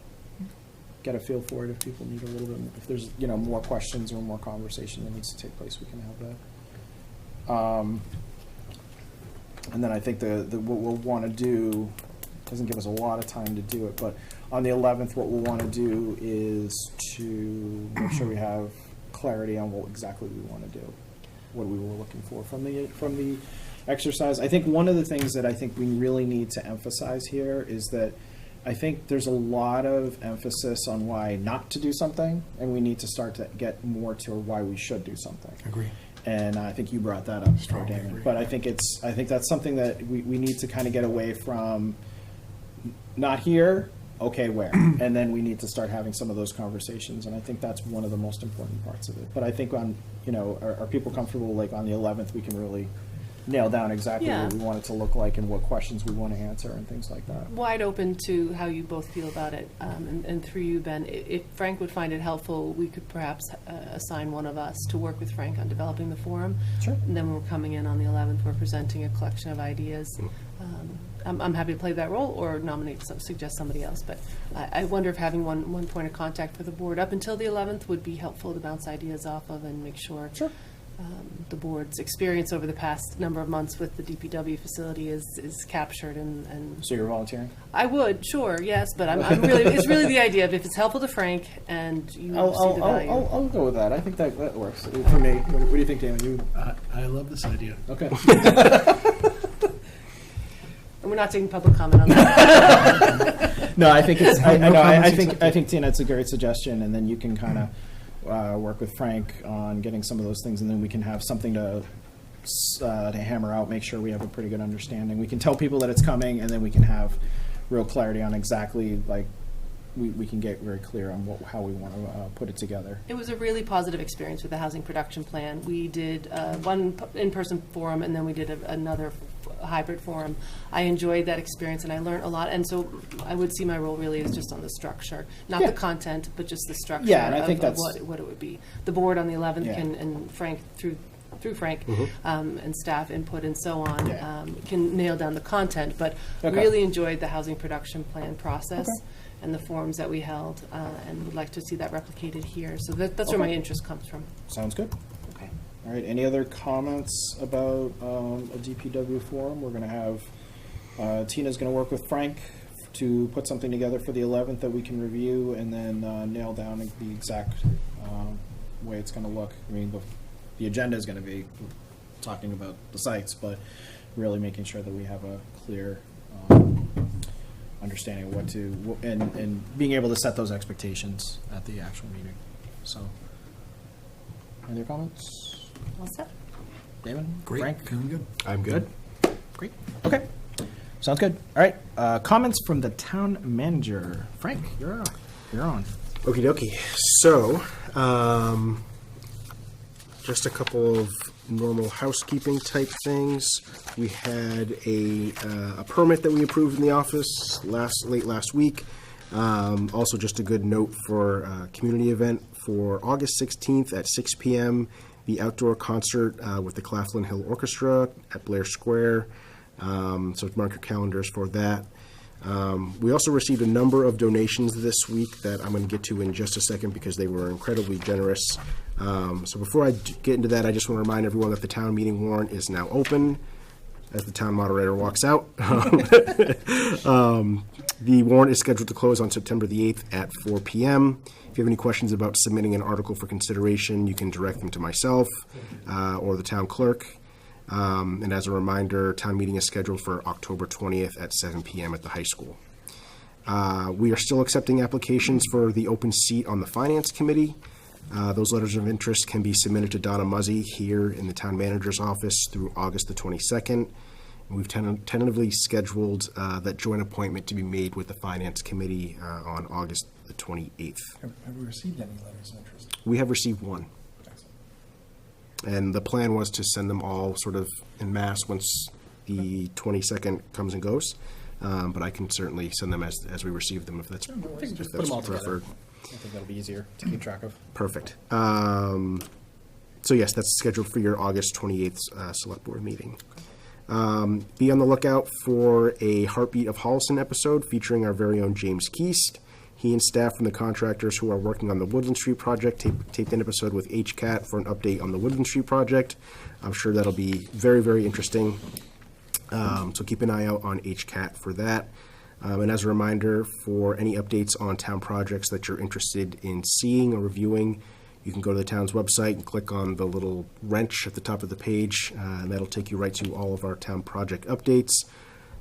get a feel for it if people need a little bit. If there's more questions or more conversation that needs to take place, we can have that. And then I think what we'll want to do doesn't give us a lot of time to do it, but on the 11th, what we'll want to do is to make sure we have clarity on what exactly we want to do, what we were looking for from the exercise. I think one of the things that I think we really need to emphasize here is that I think there's a lot of emphasis on why not to do something, and we need to start to get more to why we should do something. Agree. And I think you brought that up, Strongly Damon. agree. But I think that's something that we need to kind of get away from. Not here, okay, where? And then we need to start having some of those conversations, and I think that's one of the most important parts of it. But I think are people comfortable on the 11th we can really nail down exactly Yeah. what we want it to look like and what questions we want to answer and things like that. Wide open to how you both feel about it. And through you, Ben, if Frank would find it helpful, we could perhaps assign one of us to work with Frank on developing the forum. Sure. And then when we're coming in on the 11th, we're presenting a collection of ideas. I'm happy to play that role or suggest somebody else. But I wonder if having one point of contact for the board up until the 11th would be helpful to bounce ideas off of and make sure. Sure. The board's experience over the past number of months with the DPW facility is captured and So you're volunteering? I would, sure, yes, but I'm really, it's really the idea of if it's helpful to Frank and you see the value. I'll go with that. I think that works for me. What do you think, Damon? I love this idea. Okay. And we're not taking public comment on that. No, I think it's. I No know. I comments think. accepted. I think Tina, it's a great suggestion, and then you can kind of work with Frank on getting some of those things, and then we can have something to hammer out. Make sure we have a pretty good understanding. We can tell people that it's coming, and then we can have real clarity on exactly we can get very clear on how we want to put it together. It was a really positive experience with the housing production plan. We did one in-person forum, and then we did another hybrid forum. I enjoyed that experience, and I learned a lot. And so I would see my role really as just on the structure, not the content, but just the structure Yeah, and I think of that's what it would be. The board on the 11th Yeah. can, and Frank, through Frank, and staff input and so on, Yeah. can nail down the content, but Okay. really enjoyed the housing production plan process. Okay. And the forums that we held, and would like to see that replicated here. So that's where Okay. my interest comes from. Sounds good. Okay. All right, any other comments about a DPW forum? We're going to have, Tina's going to work with Frank to put something together for the 11th that we can review and then nail down the exact way it's going to look. I mean, the agenda is going to be talking about the sites, but really making sure that we have a clear understanding of what to, and being able to set those expectations at the actual meeting. So, any other comments? All set? Damon? Great. Frank? Feeling good. I'm good. Great. Okay. Sounds good. All right. Comments from the town manager. Frank, you're on. Okie dokie. So, just a couple of normal housekeeping type things. We had a permit that we approved in the office late last week. Also, just a good note for a community event for August 16th at 6 p.m. The outdoor concert with the Claflin Hill Orchestra at Blair Square. So mark your calendars for that. We also received a number of donations this week that I'm going to get to in just a second because they were incredibly generous. So before I get into that, I just want to remind everyone that the town meeting warrant is now open as the town moderator walks out. The warrant is scheduled to close on September the 8th at 4 p.m. If you have any questions about submitting an article for consideration, you can direct them to myself or the town clerk. And as a reminder, town meeting is scheduled for October 20th at 7 p.m. at the high school. We are still accepting applications for the open seat on the Finance Committee. Those letters of interest can be submitted to Donna Muzzy here in the town manager's office through August the 22nd. And we've tentatively scheduled that joint appointment to be made with the Finance Committee on August the 28th. Have we received any letters of interest? We have received one. And the plan was to send them all sort of en masse once the 22nd comes and goes. But I can certainly send them as we receive them if that's, Just put them all together. preferred. I think that'll be easier to keep track of. Perfect. So yes, that's scheduled for your August 28th select board meeting. Be on the lookout for a Heartbeat of Holliston episode featuring our very own James Keast. He and staff from the contractors who are working on the Woodland Street project taped an episode with HCAT for an update on the Woodland Street project. I'm sure that'll be very, very interesting. So keep an eye out on HCAT for that. And as a reminder, for any updates on town projects that you're interested in seeing or reviewing, you can go to the town's website and click on the little wrench at the top of the page, and that'll take you right to all of our town project updates.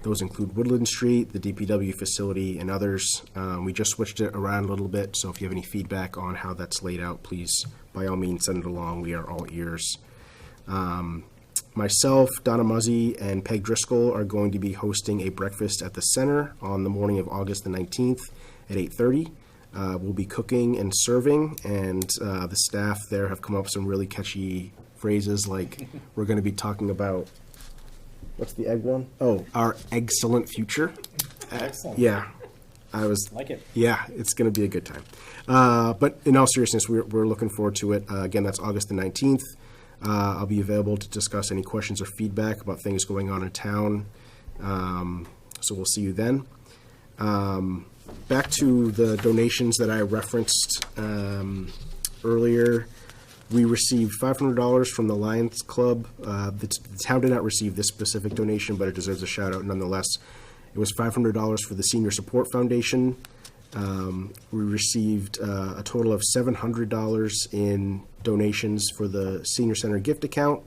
Those include Woodland Street, the DPW facility, and others. We just switched it around a little bit, so if you have any feedback on how that's laid out, please, by all means, send it along. We are all ears. Myself, Donna Muzzy, and Peg Driscoll are going to be hosting a breakfast at the center on the morning of August the 19th at 8:30. We'll be cooking and serving, and the staff there have come up with some really catchy phrases like, we're going to be talking about, what's the egg one? Oh, our excellent future. Excellent. Yeah. Like it. Yeah, it's going to be a good time. But in all seriousness, we're looking forward to it. Again, that's August the 19th. I'll be available to discuss any questions or feedback about things going on in town. So we'll see you then. Back to the donations that I referenced earlier. We received $500 from the Lions Club. The town did not receive this specific donation, but it deserves a shout out nonetheless. It was $500 for the Senior Support Foundation. We received a total of $700 in donations for the Senior Center gift account.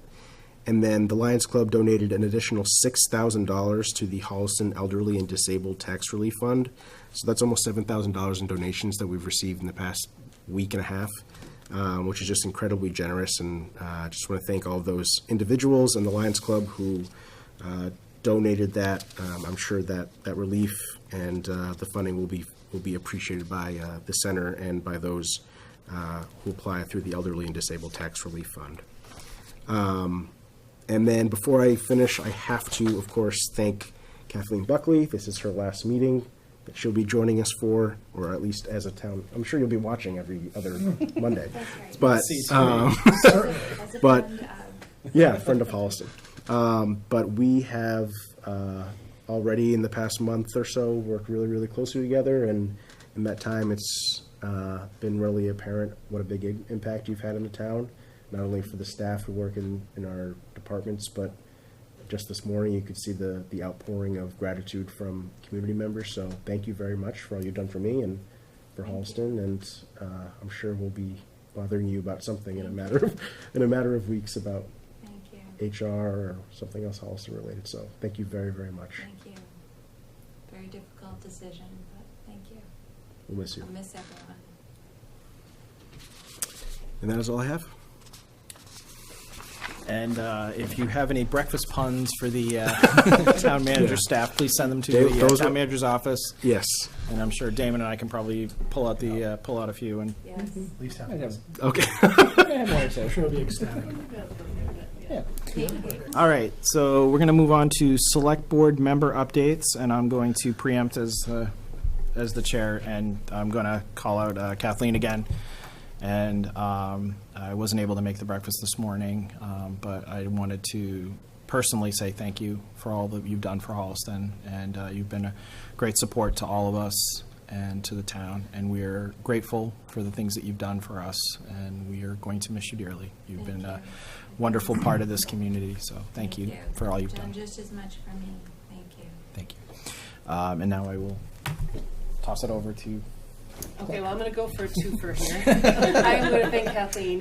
And then the Lions Club donated an additional $6,000 to the Holliston Elderly and Disabled Tax Relief Fund. So that's almost $7,000 in donations that we've received in the past week and a half, which is just incredibly generous. And I just want to thank all of those individuals and the Lions Club who donated that. I'm sure that relief and the funding will be will be appreciated by the center and by those who apply through the Elderly and Disabled Tax Relief Fund. And then before I finish, I have to, of course, thank Kathleen Buckley. This is her last meeting that she'll be joining us for, or at least as a town. I'm sure you'll be watching every other Monday. But, yeah, friend of Holliston. But we have already in the past month or so worked really, really closely together, and in that time it's been really apparent what a big impact you've had in the town, not only for the staff who work in our departments, but just this morning you could see the outpouring of gratitude from community members. So thank you very much for all you've done for me and for Holliston, and I'm sure we'll be bothering you about something in a matter of weeks about HR or something else Holliston related. So thank you very, very much. Thank you. Very difficult decision, but thank you. We'll miss you. I'll miss everyone. And that is all I have. And if you have any breakfast puns for the town manager staff, please send them to the town manager's office. Yes. And I'm sure Damon and I can probably pull out a few. And Yes. At least have Okay. I'm sure it'll be ecstatic. yeah. Thank you. All right, so we're going to move on to select board member updates, and I'm going to preempt as the chair, and I'm going to call out Kathleen again. And I wasn't able to make the breakfast this morning, but I wanted to personally say thank you for all that you've done for Holliston, and you've been a great support to all of us and to the town, and we are grateful for the things that you've done for us, and we are going to miss you dearly. You've been a wonderful part of this community, so thank you for all you've done. Just as much for me. Thank you. Thank you. And now I will toss it over to Okay, well, I'm going to go for a twofer here. I'm going to thank Kathleen.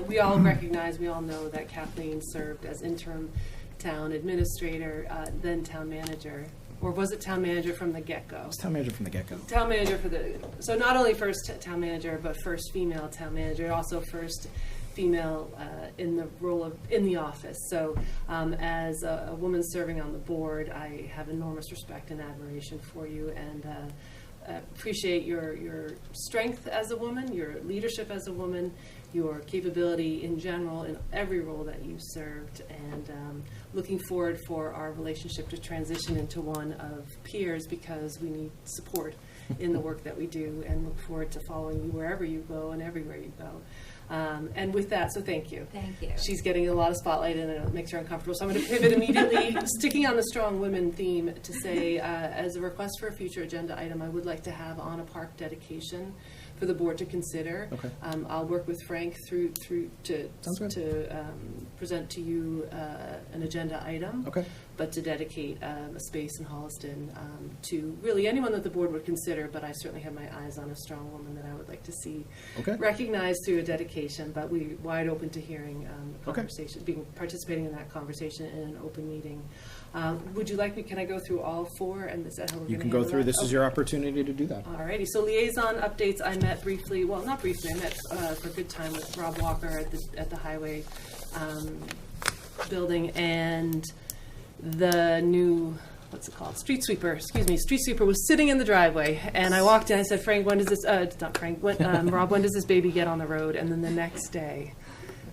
We all know that Kathleen served as interim town administrator, then town manager. Or was it town manager from the get-go? It's town manager from the get-go. Town manager so not only first town manager, but first female town manager, also first female in the role in the office. So as a woman serving on the board, I have enormous respect and admiration for you, and appreciate your strength as a woman, your leadership as a woman, your capability in general in every role that you served, and looking forward for our relationship to transition into one of peers, because we need support in the work that we do, and look forward to following you wherever you go and everywhere you go. And with that, so thank you. Thank you. She's getting a lot of spotlight, and it makes her uncomfortable. So I'm going to pivot immediately, sticking on the strong women theme, to say, as a request for a future agenda item, I would like to have on a park dedication for the board to consider. Okay. I'll work with Frank to present to you an agenda item. Okay. But to dedicate a space in Holliston to really anyone that the board would consider, but I certainly have my eyes on a strong woman that I would like to see recognized through a dedication, but we're wide open to hearing the conversation, participating in that conversation in an open meeting. Would you like me, can I go through all four, and is that how we're going to You can go through, this is your opportunity to do that. All righty, so liaison updates, I met briefly, well, not briefly, I met for a good time with Rob Walker at the highway building, and the new, what's it called, street sweeper was sitting in the driveway, and I walked in, I said, Frank, when does this, not Frank, Rob, when does this baby get on the road? And then the next day,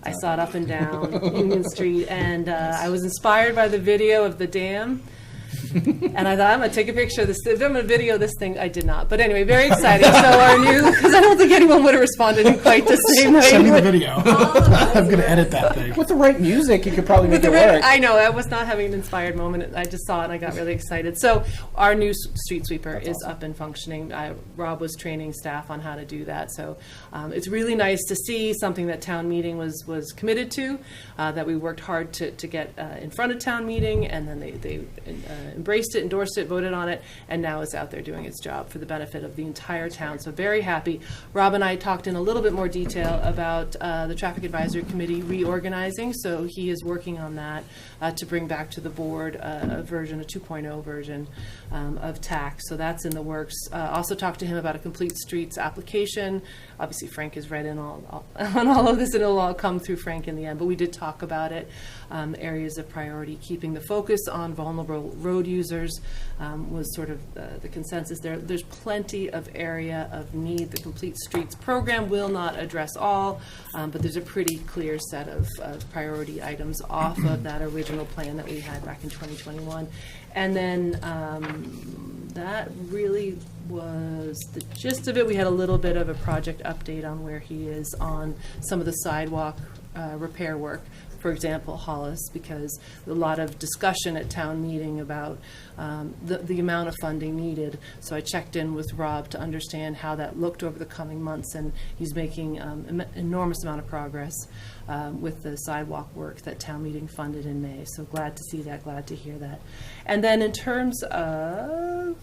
I saw it up and down Union Street, and I was inspired by the video of the dam. And I thought, I'm going to take a picture of this. I'm going to video this thing. I did not. But anyway, very exciting. So our new, because I don't think anyone would have responded in quite the same way. Send me the video. I'm going to edit that thing. With the right music, you could probably make it work. I know. I was not having an inspired moment. I just saw it and I got really excited. So our new street sweeper is up and functioning. Rob was training staff on how to do that. So it's really nice to see something that town meeting was committed to, that we worked hard to get in front of town meeting, and then they embraced it, endorsed it, voted on it, and now it's out there doing its job for the benefit of the entire town. So very happy. Rob and I talked in a little bit more detail about the Traffic Advisory Committee reorganizing. So he is working on that to bring back to the board a 2.0 version of tax. So that's in the works. Also talked to him about a complete streets application. Obviously, Frank is right in on all of this, and it'll all come through Frank in the end. But we did talk about it. Areas of priority, keeping the focus on vulnerable road road users was sort of the consensus there. There's plenty of area of need. The Complete Streets program will not address all, but there's a pretty clear set of priority items off of that original plan that we had back in 2021. And then that really was the gist of it. We had a little bit of a project update on where he is on some of the sidewalk repair work. For example, Hollis, because a lot of discussion at town meeting about the amount of funding needed. So I checked in with Rob to understand how that looked over the coming months, and he's making an enormous amount of progress with the sidewalk work that town meeting funded in May. So glad to see that, glad to hear that. And then in terms of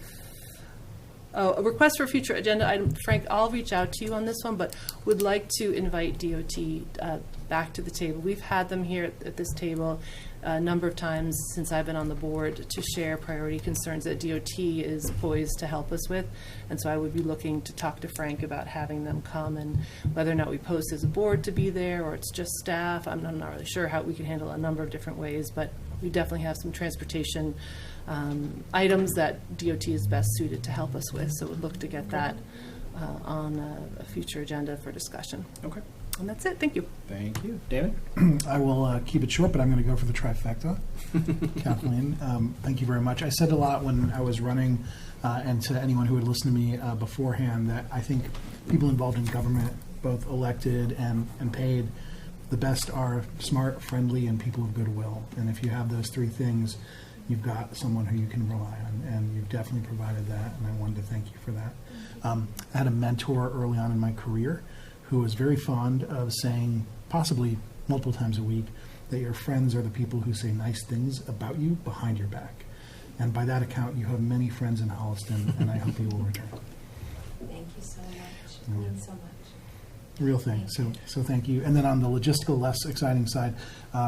a request for a future agenda item, Frank, I'll reach out to you on this one, but would like to invite DOT back to the table. We've had them here at this table a number of times since I've been on the board to share priority concerns that DOT is poised to help us with. And so I would be looking to talk to Frank about having them come, and whether or not we post as a board to be there or it's just staff. I'm not really sure how we can handle a number of different ways, but we definitely have some transportation items that DOT is best suited to help us with. So we'd look to get that on a future agenda for discussion. Okay. And that's it. Thank you. Thank you. David? I will keep it short, but I'm going to go for the trifecta. Kathleen, thank you very much. I said a lot when I was running, and to anyone who had listened to me beforehand, that I think people involved in government, both elected and paid, the best are smart, friendly, and people of goodwill. And if you have those three things, you've got someone who you can rely on, and you've definitely provided that, and I wanted to thank you for that. I had a mentor early on in my career who was very fond of saying, possibly multiple times a week, that your friends are the people who say nice things about you behind your back. And by that account, you have many friends in Holliston, and I hope you will return. Thank you so much. It means so much. Real thing. So thank you. And then on the logistical, less exciting side,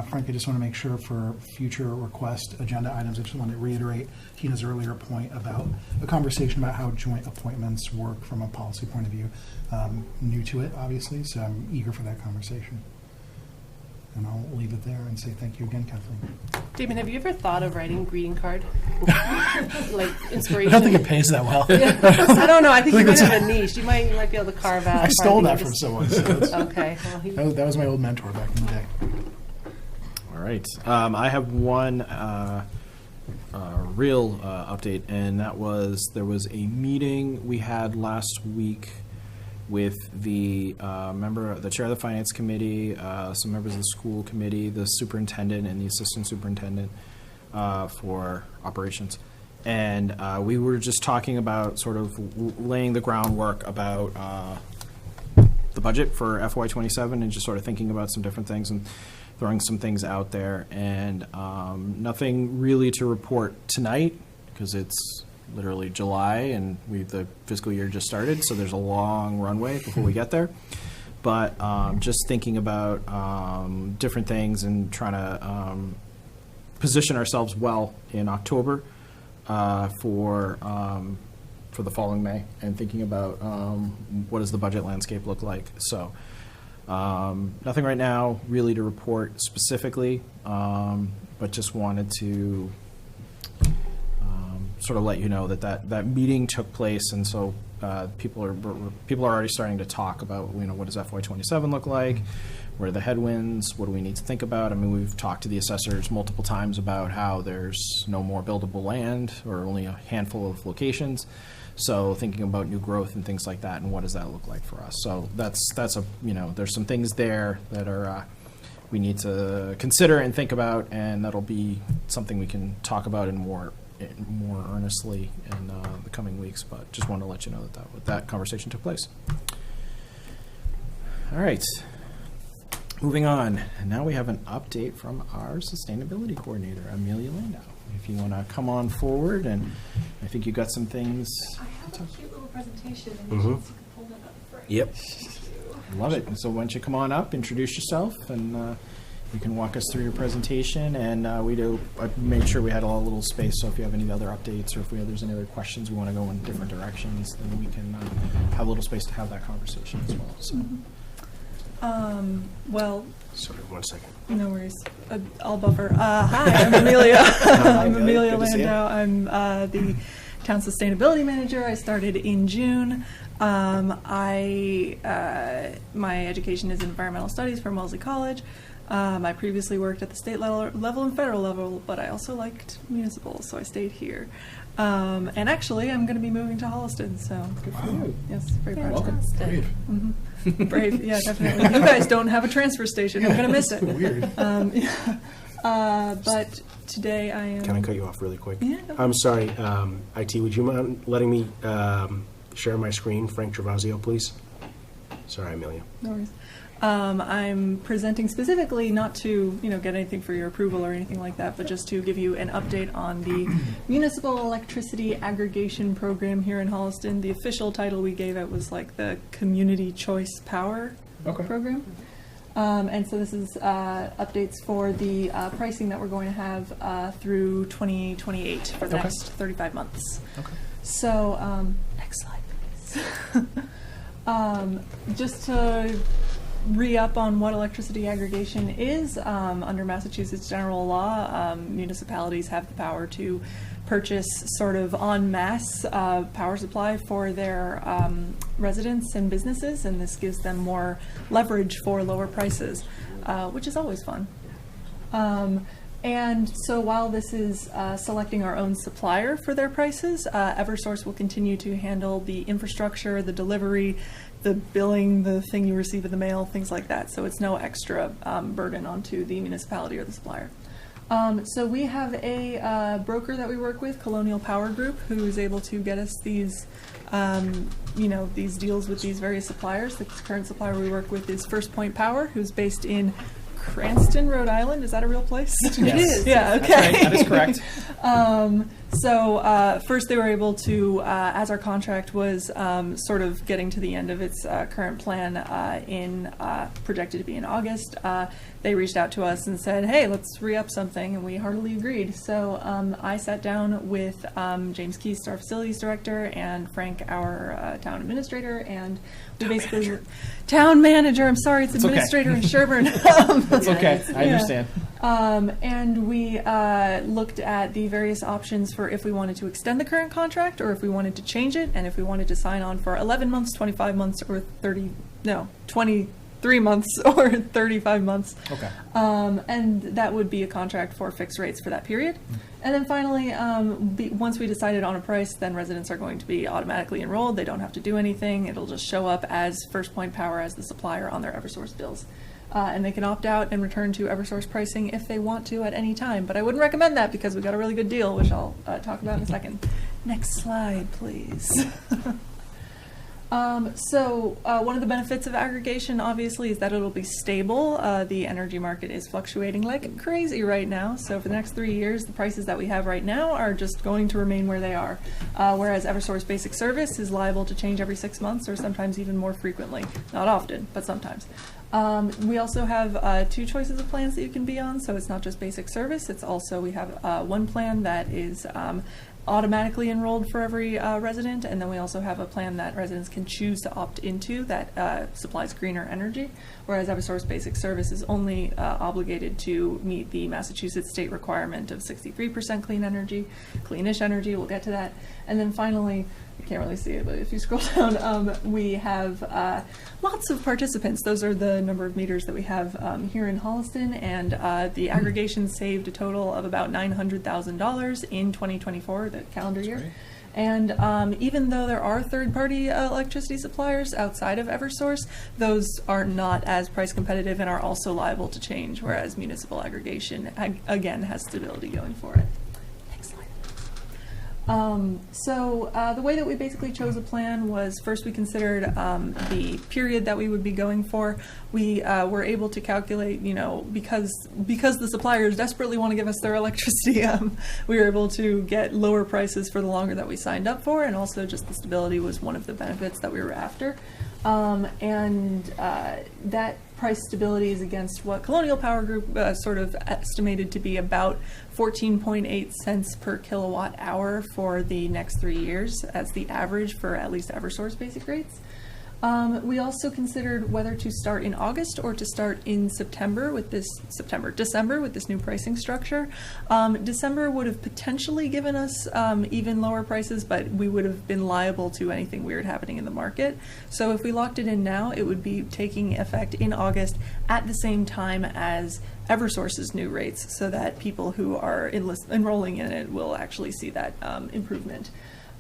Frank, I just want to make sure for future request agenda items, I just want to reiterate Tina's earlier point about a conversation about how joint appointments work from a policy point of view. New to it, obviously, so I'm eager for that conversation. And I'll leave it there and say thank you again, Kathleen. Damon, have you ever thought of writing greeting card? Like inspiration? I don't think it pays that well. I don't know. I think you might have a niche. You might be able to carve out. I stole that from someone. So okay. Well, that was my old mentor back in the day. All right. I have one real update, and that was there was a meeting we had last week with the the chair of the finance committee, some members of the school committee, the superintendent and the assistant superintendent for operations. And we were just talking about sort of laying the groundwork about the budget for FY27 and just sort of thinking about some different things and throwing some things out there. And nothing really to report tonight because it's literally July and the fiscal year just started, so there's a long runway before we get there. But just thinking about different things and trying to position ourselves well in October for the following May, and thinking about what does the budget landscape look like. So nothing right now really to report specifically, but just wanted to sort of let you know that meeting took place, and so people are already starting to talk about what does FY27 look like, what are the headwinds, what do we need to think about. I mean, we've talked to the assessors multiple times about how there's no more buildable land or only a handful of locations, so thinking about new growth and things like that, and what does that look like for us. So that's there's some things there that are we need to consider and think about, and that'll be something we can talk about in more earnestly in the coming weeks, but just wanted to let you know that conversation took place. All right, moving on. And now we have an update from our sustainability coordinator, Amelia Landau. If you want to come on forward, and I think you got some things. I have a cute little presentation, and you can pull that up for you. Yep. Love it. And so why don't you come on up, introduce yourself, and you can walk us through your presentation. And I made sure we had a little space, so if you have any other updates or if there's any other questions we want to go in different directions, then we can have a little space to have that conversation as well. So. Well, Sorry, 1 second. no worries. I'll buffer. Hi, I'm Amelia. I'm Amelia Good to see you. Landau. I'm the town sustainability manager. I started in June. My education is in environmental studies from Wellesley College. I previously worked at the state level and federal level, but I also liked municipal, so I stayed here. And actually, I'm going to be moving to Holliston, so Good for you. yes, very proud of Welcome. Brave. it. Brave, yeah, definitely. You guys don't have a transfer station. I'm going to miss it. Weird. But today I am. Can I cut you off really quick? Yeah, go I'm sorry, IT, would you mind letting me share my screen? Frank Travasio, please. Sorry, Amelia. No worries. I'm presenting specifically not to, get anything for your approval or anything like that, but just to give you an update on the municipal electricity aggregation program here in Holliston. The official title we gave it was like the Community Choice Power program. And so this is updates for the pricing that we're going to have through 2028 for the next 35 months. Okay. So, next slide, please. Just to re-up on what electricity aggregation is, under Massachusetts general law, municipalities have the power to purchase sort of en masse power supply for their residents and businesses, and this gives them more leverage for lower prices, which is always fun. And so while this is selecting our own supplier for their prices, Eversource will continue to handle the infrastructure, the delivery, the billing, the thing you receive in the mail, things like that. So it's no extra burden onto the municipality or the supplier. So we have a broker that we work with, Colonial Power Group, who is able to get us these, these deals with these various suppliers. The current supplier we work with is First Point Power, who's based in Cranston, Rhode Island. Is that a real place? Yes. It is. Yeah. Okay. That's right. That is correct. So first they were able to, as our contract was sort of getting to the end of its current plan projected to be in August, they reached out to us and said, hey, let's re-up something, and we heartily agreed. So I sat down with James Keast, our facilities director, and Frank, our town administrator, and we basically... Town manager, I'm sorry, it's administrator in Sherburne. It's okay. I understand. And we looked at the various options for if we wanted to extend the current contract or if we wanted to change it, and if we wanted to sign on for 11 months, 25 months, or 23 months or 35 months. Okay. And that would be a contract for fixed rates for that period. And then finally, once we decided on a price, then residents are going to be automatically enrolled. They don't have to do anything. It'll just show up as First Point Power as the supplier on their Eversource bills. And they can opt out and return to Eversource pricing if they want to at any time. But I wouldn't recommend that because we got a really good deal, which I'll talk about in a second. Next slide, please. So one of the benefits of aggregation, obviously, is that it'll be stable. The energy market is fluctuating like crazy right now. So for the next 3 years, the prices that we have right now are just going to remain where they are. Whereas Eversource Basic Service is liable to change every 6 months or sometimes even more frequently. Not often, but sometimes. We also have 2 choices of plans that you can be on. So it's not just basic service. It's also, we have one plan that is automatically enrolled for every resident, and then we also have a plan that residents can choose to opt into that supplies greener energy, whereas Eversource Basic Service is only obligated to meet the Massachusetts state requirement of 63% clean energy, cleanish energy. We'll get to that. And then finally, you can't really see it, but if you scroll down, we have lots of participants. Those are the number of meters that we have here in Holliston, and the aggregation saved a total of about $900,000 in 2024, the calendar year. great. And even though there are third-party electricity suppliers outside of Eversource, those are not as price competitive and are also liable to change, whereas municipal aggregation, again, has stability going for it. The way that we basically chose a plan was first we considered the period that we would be going for. We were able to calculate, because the suppliers desperately want to give us their electricity, we were able to get lower prices for the longer that we signed up for, and also just the stability was one of the benefits that we were after. That price stability is against what Colonial Power Group sort of estimated to be about 14.8 cents per kilowatt hour for the next 3 years as the average for at least Eversource basic rates. We also considered whether to start in August or to start in December with this new pricing structure. December would have potentially given us even lower prices, but we would have been liable to anything weird happening in the market. So if we locked it in now, it would be taking effect in August at the same time as Eversource's new rates, so that people who are enrolling in it will actually see that improvement.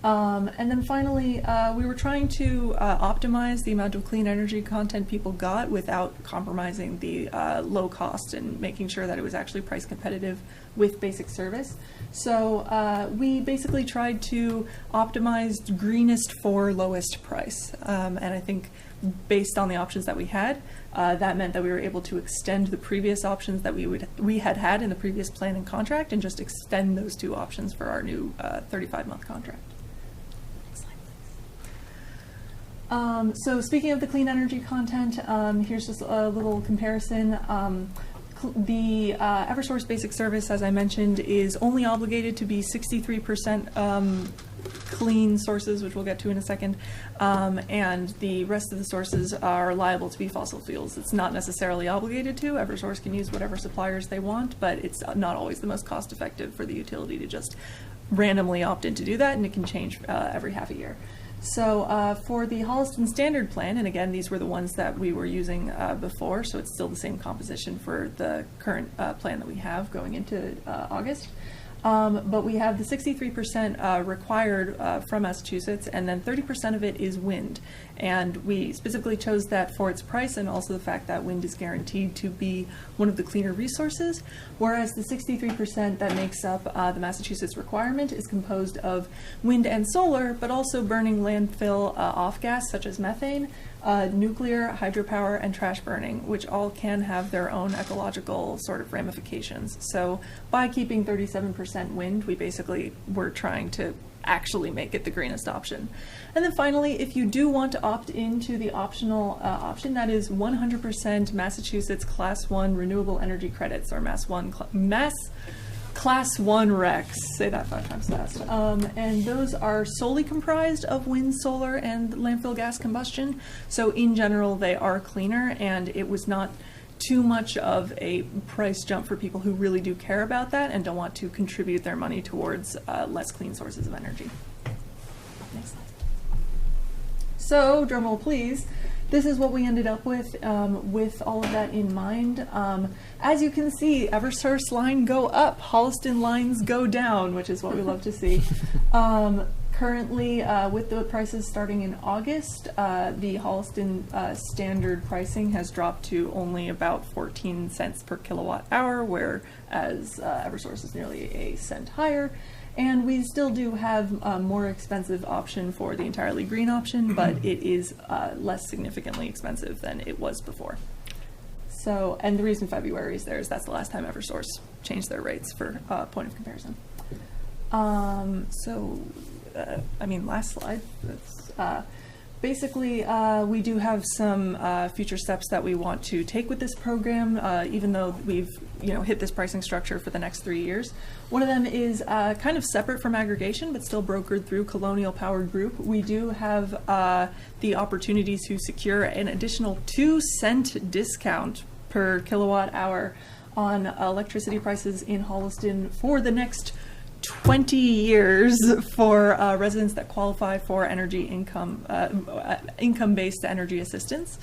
And then finally, we were trying to optimize the amount of clean energy content people got without compromising the low cost and making sure that it was actually price competitive with basic service. So we basically tried to optimize greenest for lowest price. And I think based on the options that we had, that meant that we were able to extend the previous options that we had in the previous plan and contract, and just extend those two options for our new 35-month contract. So speaking of the clean energy content, here's just a little comparison. The Eversource basic service, as I mentioned, is only obligated to be 63% clean sources, which we'll get to in a second, and the rest of the sources are liable to be fossil fuels. It's not necessarily obligated to. Eversource can use whatever suppliers they want, but it's not always the most cost effective for the utility to just randomly opt in to do that, and it can change every half a year. So for the Holliston Standard Plan, and again, these were the ones that we were using before, so it's still the same composition for the current plan that we have going into August. But we have the 63% required from Massachusetts, and then 30% of it is wind. And we specifically chose that for its price and also the fact that wind is guaranteed to be one of the cleaner resources, whereas the 63% that makes up the Massachusetts requirement is composed of wind and solar, but also burning landfill off-gas such as methane, nuclear, hydropower, and trash burning, which all can have their own ecological sort of ramifications. So by keeping 37% wind, we basically were trying to actually make it the greenest option. And then finally, if you do want to opt into the optional option, that is 100% Massachusetts Class 1 renewable energy credits, or Class 1 RECs, say that 5 times fast. And those are solely comprised of wind, solar, and landfill gas combustion. So in general, they are cleaner, and it was not too much of a price jump for people who really do care about that and don't want to contribute their money towards less clean sources of energy. Next slide. So, drumroll please. This is what we ended up with all of that in mind. As you can see, Eversource line go up, Holliston lines go down, which is what we love to see. Currently, with the prices starting in August, the Holliston standard pricing has dropped to only about 14 cents per kilowatt hour, whereas Eversource is nearly a cent higher. And we still do have a more expensive option for the entirely green option, but it is less significantly expensive than it was before. So, and the reason February is there is that's the last time Eversource changed their rates for point of comparison. Last slide. That's, basically, we do have some future steps that we want to take with this program, even though we've hit this pricing structure for the next 3 years. One of them is kind of separate from aggregation, but still brokered through Colonial Power Group. We do have the opportunity to secure an additional 2-cent discount per kilowatt hour on electricity prices in Holliston for the next 20 years for residents that qualify for income-based energy assistance.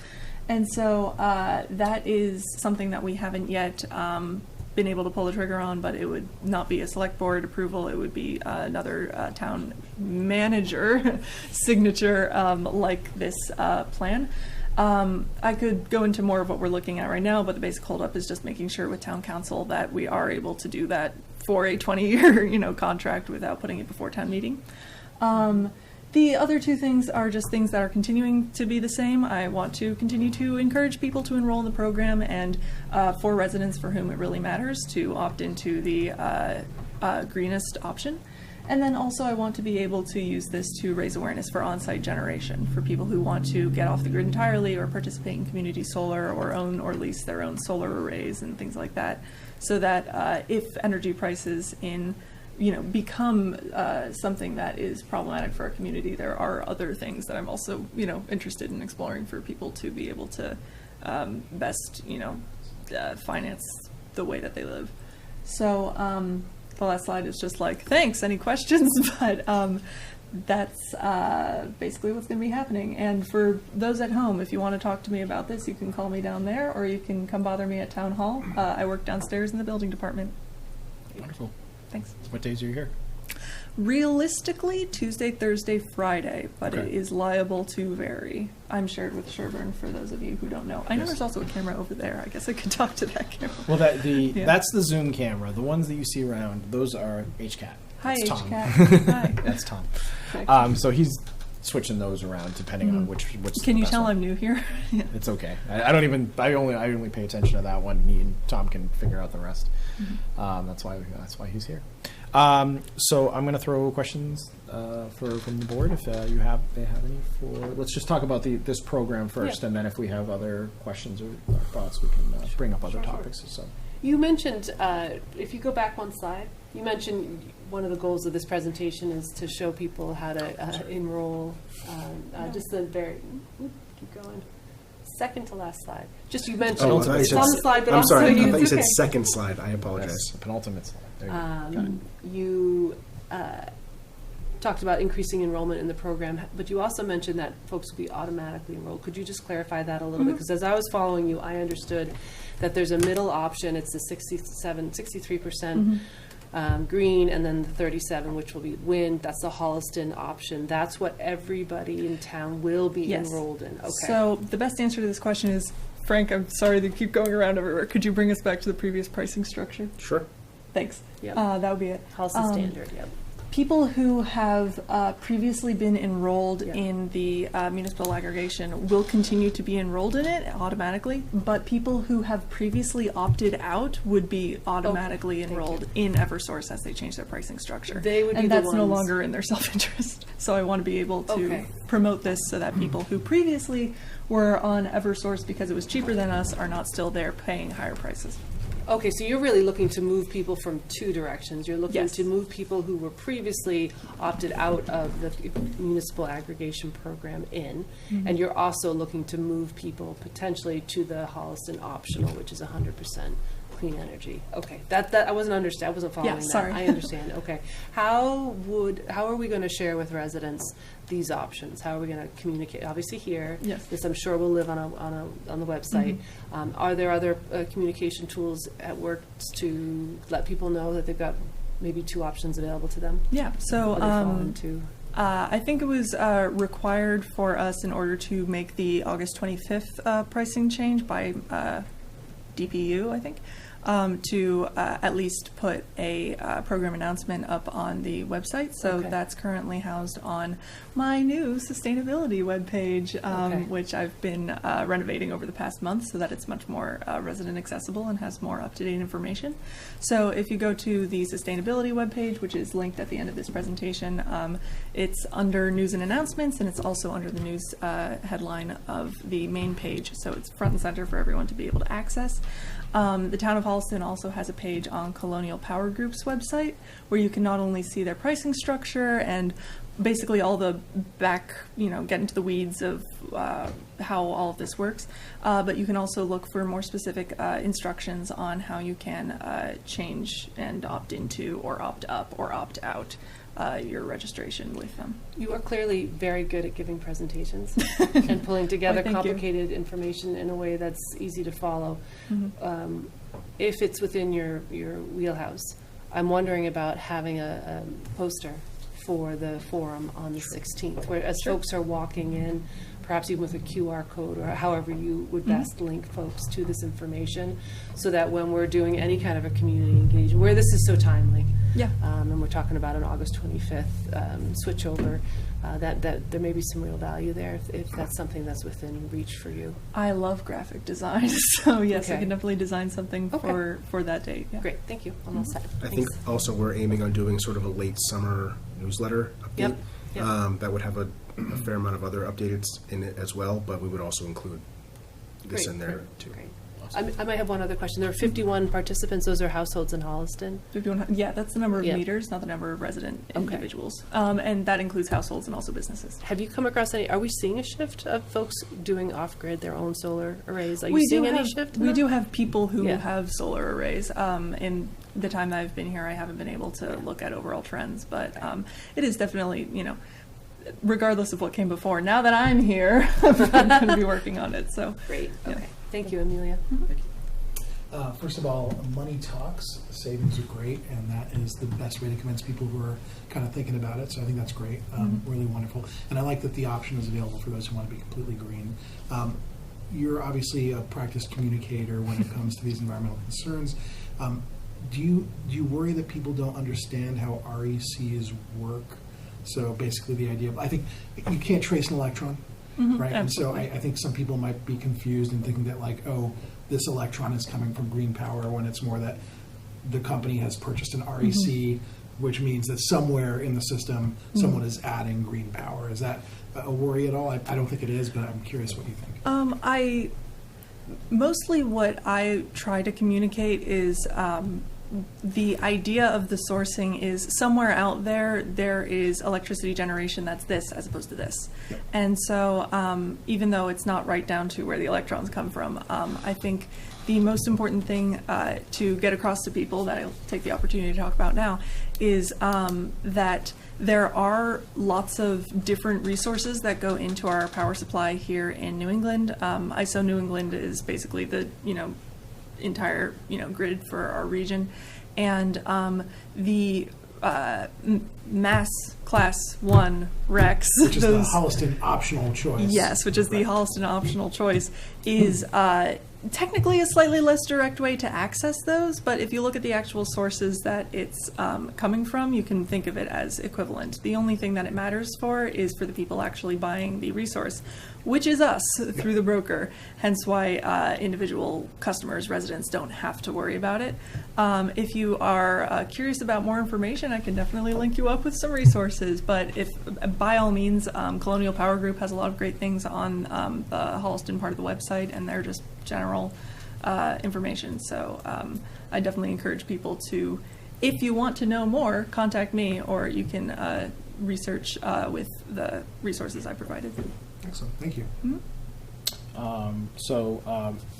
And so that is something that we haven't yet been able to pull the trigger on, but it would not be a select board approval. It would be another town manager signature like this plan. I could go into more of what we're looking at right now, but the basic holdup is just making sure with town council that we are able to do that for a 20-year, contract without putting it before town meeting. The other two things are just things that are continuing to be the same. I want to continue to encourage people to enroll in the program, and for residents for whom it really matters to opt into the greenest option. And then also I want to be able to use this to raise awareness for on-site generation for people who want to get off the grid entirely or participate in community solar or own or lease their own solar arrays and things like that, so that if energy prices in become something that is problematic for our community, there are other things that I'm also, interested in exploring for people to be able to best, finance the way that they live. So the last slide is just like, thanks, any questions? But that's basically what's going to be happening. And for those at home, if you want to talk to me about this, you can call me down there, or you can come bother me at Town Hall. I work downstairs in the building department. Wonderful. Thanks. What days are you here? Realistically, Tuesday, Thursday, Friday, but Okay. it is liable to vary. I'm shared with Sherburne for those of you who don't know. I know Yes. there's also a camera over there. I guess I could talk to that camera. Well, Yeah. that's the Zoom camera. The ones that you see around, those are HCAT. Hi, That's Tom. HCAT. Hi. That's Tom. Okay. So he's switching those around depending on which. Can you tell I'm new here? Yeah. It's okay. I don't even. I only pay attention to that one. He and Tom can figure out the rest. That's why he's here. So I'm going to throw questions from the board if they have any. Let's just talk about this program first, and then if we have other questions or thoughts, we can bring up other topics. So You mentioned, if you go back one slide, you mentioned one of the goals of this presentation is to show people how to enroll. Just the keep going. Second to last slide. Just you mentioned I thought you it's said on the slide, but I'm also sorry. I you. thought you said okay. second slide. I apologize. that's the penultimate slide. There you go. Got it. You talked about increasing enrollment in the program, but you also mentioned that folks will be automatically enrolled. Could you just clarify that a little bit? Because as I was following you, I understood that there's a middle option. It's the 63% green, and then the 37, which will be wind. That's the Holliston option. That's what everybody in town will be Yes. enrolled in. Okay. So the best answer to this question is, Frank, I'm sorry to keep going around everywhere. Could you bring us back to the previous pricing structure? Sure. Thanks. Yep. That would be it. Holliston standard. Yep. People who have previously been enrolled Yeah. in the municipal aggregation will continue to be enrolled in it automatically, but people who have previously opted out would be automatically thank enrolled in Eversource as they change their pricing structure. They would be and the that's no ones- longer in their self-interest. So I want to be able to Okay. promote this so that people who previously were on Eversource because it was cheaper than us are not still there paying higher prices. Okay, so you're really looking to move people from two directions. You're looking Yes. to move people who were previously opted out of the municipal aggregation program in, and you're also looking to move people potentially to the Holliston optional, which is 100% clean energy. Okay, that I wasn't understand. I wasn't following that. sorry. I understand. Okay, how are we going to share with residents these options? How are we going to communicate? Obviously here, Yes. this I'm sure will live on the website. Are there other communication tools at work to let people know that they've got maybe two options available to them? Yeah, so Or they fall into- I think it was required for us in order to make the August 25th pricing change by DPU, I think, to at least put a program announcement up on the website. So Okay. that's currently housed on my new sustainability webpage, Okay. which I've been renovating over the past month so that it's much more resident accessible and has more up-to-date information. So if you go to the sustainability webpage, which is linked at the end of this presentation, it's under news and announcements, and it's also under the news headline of the main page. So it's front and center for everyone to be able to access. The town of Holliston also has a page on Colonial Power Group's website where you can not only see their pricing structure and basically all the back, get into the weeds of how all of this works, but you can also look for more specific instructions on how you can change and opt into or opt up or opt out your registration with them. You are clearly very good at giving presentations and pulling together Why, thank you. complicated information in a way that's easy to follow. If it's within your wheelhouse, I'm wondering about having a poster for the forum on the 16th, where as folks are walking in, perhaps even with a QR code or however you would best link folks to this information, so that when we're doing any kind of a community engagement, where this is so timely, Yeah. and we're talking about an August 25th switchover, that there may be some real value there if that's something that's within reach for you. I love graphic design, so yes, I Okay. can definitely design something Okay. for that date. Yeah. Great, thank you. I'm all set. I think also we're aiming on doing sort of a late summer newsletter update. Yep. That would have a fair amount of other updates in it as well, but we would also include this Great. in there too. Great. I might have one other question. There are 51 participants. Those are households in Holliston. Yeah, that's the number of Yeah. meters, not the number of resident Okay. individuals. And that includes households and also businesses. Have you come across any? Are we seeing a shift of folks doing off-grid their own solar arrays? Are you seeing any shift? in We that? do have people who Yeah. have solar arrays. In the time that I've been here, I haven't been able to look at overall trends, but it is definitely, regardless of what came before, now that I'm here, I'm going to be working on it. So Great. Yeah. Okay. Thank you, Amelia. First of all, money talks, savings are great, and that is the best way to convince people who are kind of thinking about it, so I think that's great, really wonderful. And I like that the option is available for those who want to be completely green. You're obviously a practiced communicator when it comes to these environmental concerns. Do you worry that people don't understand how RECs work? So basically the idea of, I think you can't trace an electron, right? And so I think some people might be confused and thinking that like, oh, this electron is coming from green power, when it's more that the company has purchased an REC, which means that somewhere in the system, someone is adding green power. Is that a worry at all? I don't think it is, but I'm curious what you think. Mostly what I try to communicate is the idea of the sourcing is somewhere out there is electricity generation that's this as opposed to this. Yep. And so even though it's not right down to where the electrons come from, I think the most important thing to get across to people that I'll take the opportunity to talk about now is that there are lots of different resources that go into our power supply here in New England. ISO New England is basically the entire grid for our region, and the Mass Class 1 RECs, Which is the Holliston optional choice. yes, which is the Holliston optional choice, is technically a slightly less direct way to access those, but if you look at the actual sources that it's coming from, you can think of it as equivalent. The only thing that it matters for is for the people actually buying the resource, which is us through the broker, hence why individual customers, residents don't have to worry about it. If you are curious about more information, I can definitely link you up with some resources, but if by all means, Colonial Power Group has a lot of great things on the Holliston part of the website, and they're just general information. So I definitely encourage people to, if you want to know more, contact me, or you can research with the resources I provided. Excellent, thank you.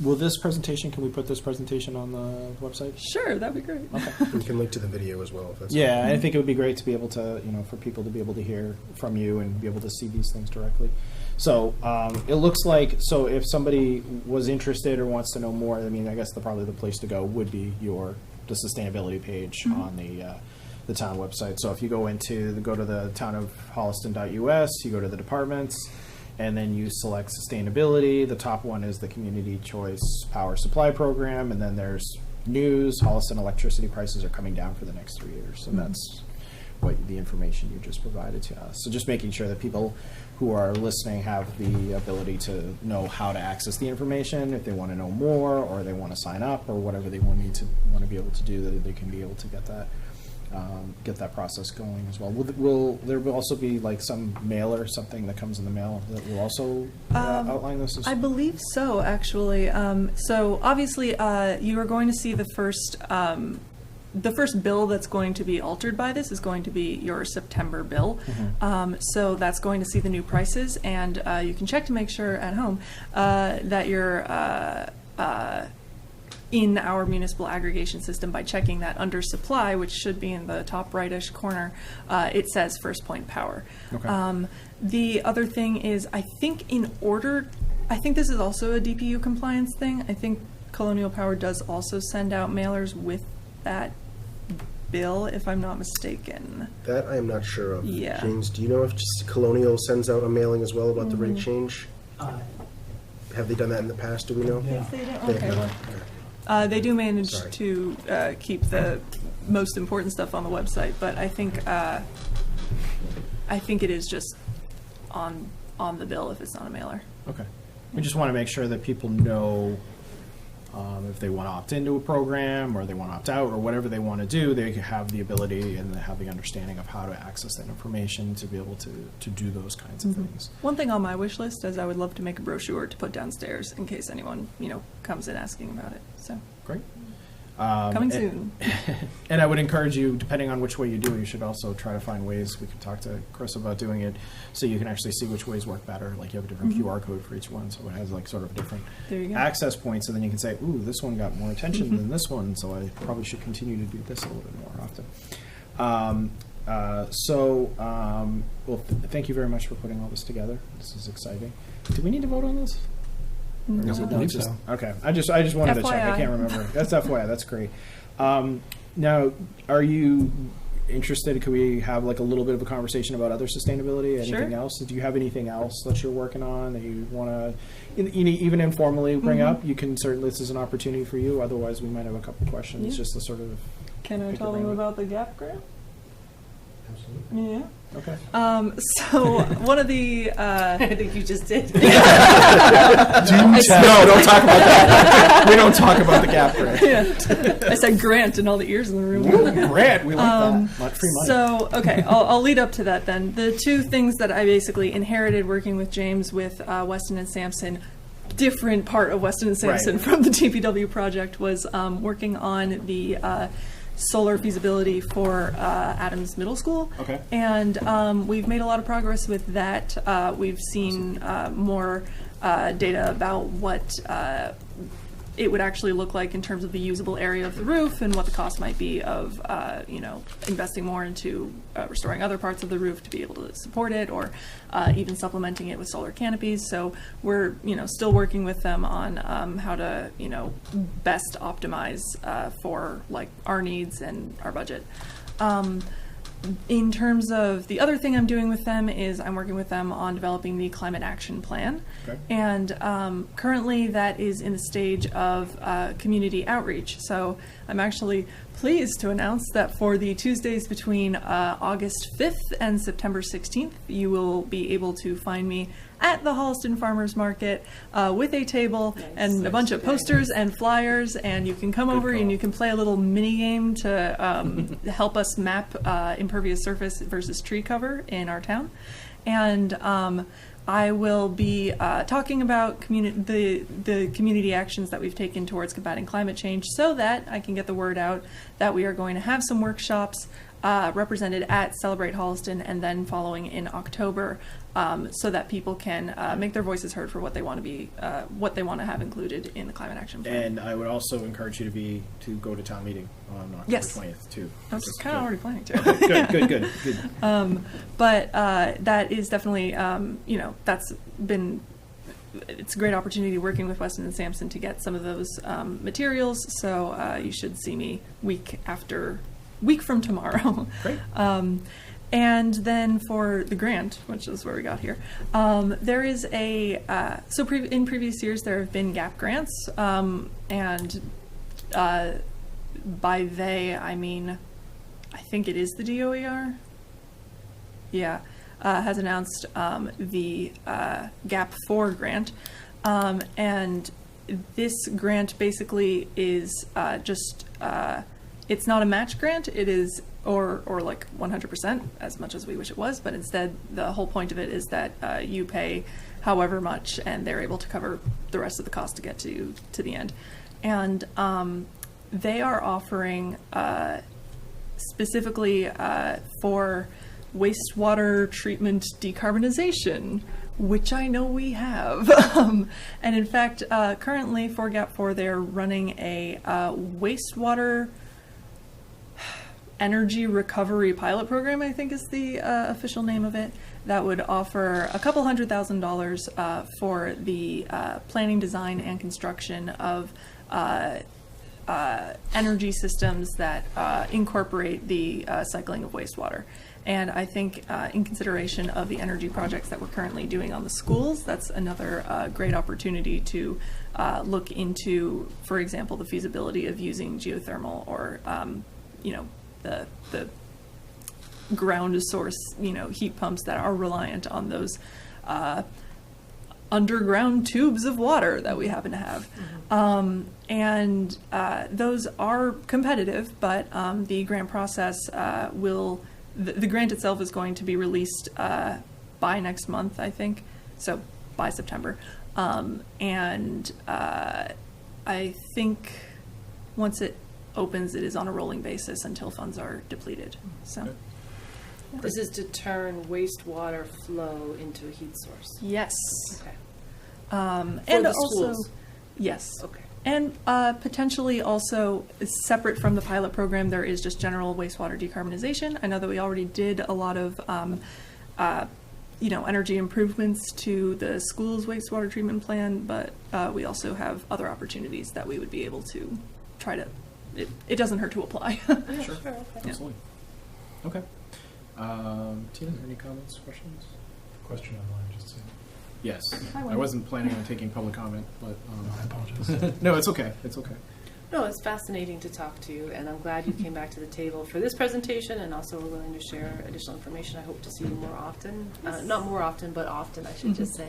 Will this presentation, can we put this presentation on the website? Sure, that'd be great. Okay. We can link to the video as well if that's Yeah, I think it would be great to be able to, for people to be able to hear from you and be able to see these things directly. So it looks like, so if somebody was interested or wants to know more, I mean, I guess probably the place to go would be the sustainability page on the town website. So if you go to the town of Holliston.us, you go to the departments, and then you select sustainability. The top one is the Community Choice Power Supply Program, and then there's news. Holliston electricity prices are coming down for the next 3 years. So that's what the information you just provided to us. So just making sure that people who are listening have the ability to know how to access the information, if they want to know more or they want to sign up or whatever they want to be able to do, that they can be able to get that process going as well. Will there also be like some mail or something that comes in the mail that will also outline this? I believe so, actually. So obviously, you are going to see the first bill that's going to be altered by this is going to be your September bill. So that's going to see the new prices, and you can check to make sure at home that you're in our municipal aggregation system by checking that under supply, which should be in the top rightish corner. It says First Point Power. Okay. The other thing is, I think this is also a DPU compliance thing. I think Colonial Power does also send out mailers with that bill, if I'm not mistaken. That I am not sure of. Yeah. James, do you know if Colonial sends out a mailing as well about the rate change? Have they done that in the past, do we know? Yeah. Yes, they do. They Okay, have. well, Okay. they do manage Sorry. to keep the most important stuff on the website, but I think it is just on the bill if it's not a mailer. Okay. We just want to make sure that people know If they want to opt into a program or they want to opt out or whatever they want to do, they have the ability and have the understanding of how to access that information to be able to do those kinds of things. One thing on my wish list is I would love to make a brochure to put downstairs in case anyone, comes in asking about it. So Great. coming and- soon. And I would encourage you, depending on which way you do, you should also try to find ways, we could talk to Chris about doing it, so you can actually see which ways work better. Like you have a different QR code for each one, so it has like sort of different There you go. access points, and then you can say, ooh, this one got more attention than this one, so I probably should continue to do this a little bit more often. Thank you very much for putting all this together. This is exciting. Do we need to vote on this? Or is it- I no, believe it's just- so. Okay, I just wanted to check. I FYI. can't remember. That's FYI. That's great. Now, are you interested? Could we have like a little bit of a conversation about other sustainability? Anything Sure. else? Do you have anything else that you're working on that you want to, even informally bring up? You can certainly. This is an opportunity for you. Otherwise, we might have a couple questions Yeah. just to sort of. Can I Pick tell your them brain. about the GAP grant? Absolutely. Yeah. Okay. So one of the I think you just did. No, don't talk about that. We don't talk about the gap grant. I said grant and all the ears in the room. Grant, we like that. Not free money. So, okay, I'll lead up to that then. The two things that I basically inherited working with James with Weston and Sampson, different part of Weston and Sampson Right. from the DPW project, was working on the solar feasibility for Adams Middle School. Okay. And we've made a lot of progress with that. We've seen more data about what it would actually look like in terms of the usable area of the roof and what the cost might be of, investing more into restoring other parts of the roof to be able to support it, or even supplementing it with solar canopies. So we're, still working with them on how to, best optimize for like our needs and our budget. In terms of the other thing I'm doing with them is I'm working with them on developing the climate action plan. Okay. And currently that is in the stage of community outreach. So I'm actually pleased to announce that for the Tuesdays between August 5th and September 16th, you will be able to find me at the Holliston Farmers Market with a table and a bunch of posters and flyers, and you can come over and you can play a little mini game to help us map impervious surface versus tree cover in our town. And I will be talking about the community actions that we've taken towards combating climate change, so that I can get the word out that we are going to have some workshops represented at Celebrate Holliston, and then following in October, so that people can make their voices heard for what they want to be, what they want to have included in the climate action plan. And I would also encourage you to go to town meeting on October Yes. 20th too. I was Just kind of good. already planning to. Good. But that is definitely, that's been, it's a great opportunity working with Weston and Sampson to get some of those materials. So you should see me week from tomorrow. Great. And then for the grant, which is where we got here, there is a, in previous years there have been GAP grants, and by they, I mean, I think it is the DOER. Yeah, has announced the GAP 4 grant, and this grant basically is just, it's not a match grant, it is, or like 100%, as much as we wish it was, but instead the whole point of it is that you pay however much and they're able to cover the rest of the cost to get to the end. And they are offering specifically for wastewater treatment decarbonization, which I know we have. And in fact, currently for GAP4, they're running a wastewater energy recovery pilot program, I think is the official name of it, that would offer a couple $100,000 for the planning, design, and construction of energy systems that incorporate the cycling of wastewater. And I think in consideration of the energy projects that we're currently doing on the schools, that's another great opportunity to look into, for example, the feasibility of using geothermal or, the ground source, heat pumps that are reliant on those underground tubes of water that we happen to have. And those are competitive, but the grant process the grant itself is going to be released by next month, I think, so by September. And I think once it opens, it is on a rolling basis until funds are depleted. So. This is to turn wastewater flow into a heat source. Yes. Okay. And the also, schools? yes. Okay. And potentially also separate from the pilot program, there is just general wastewater decarbonization. I know that we already did a lot of, energy improvements to the school's wastewater treatment plan, but we also have other opportunities that we would be able to try to. It doesn't hurt to apply. Sure. Absolutely. Okay. Tina, any comments, questions? Question online, just saying. Yes. Hi, I Wendy. wasn't planning on taking public comment, but I apologize. no, it's okay. It's okay. No, it's fascinating to talk to you, and I'm glad you came back to the table for this presentation, and also were willing to share additional information. I hope to see you more often. Not more often, but often, I should just say.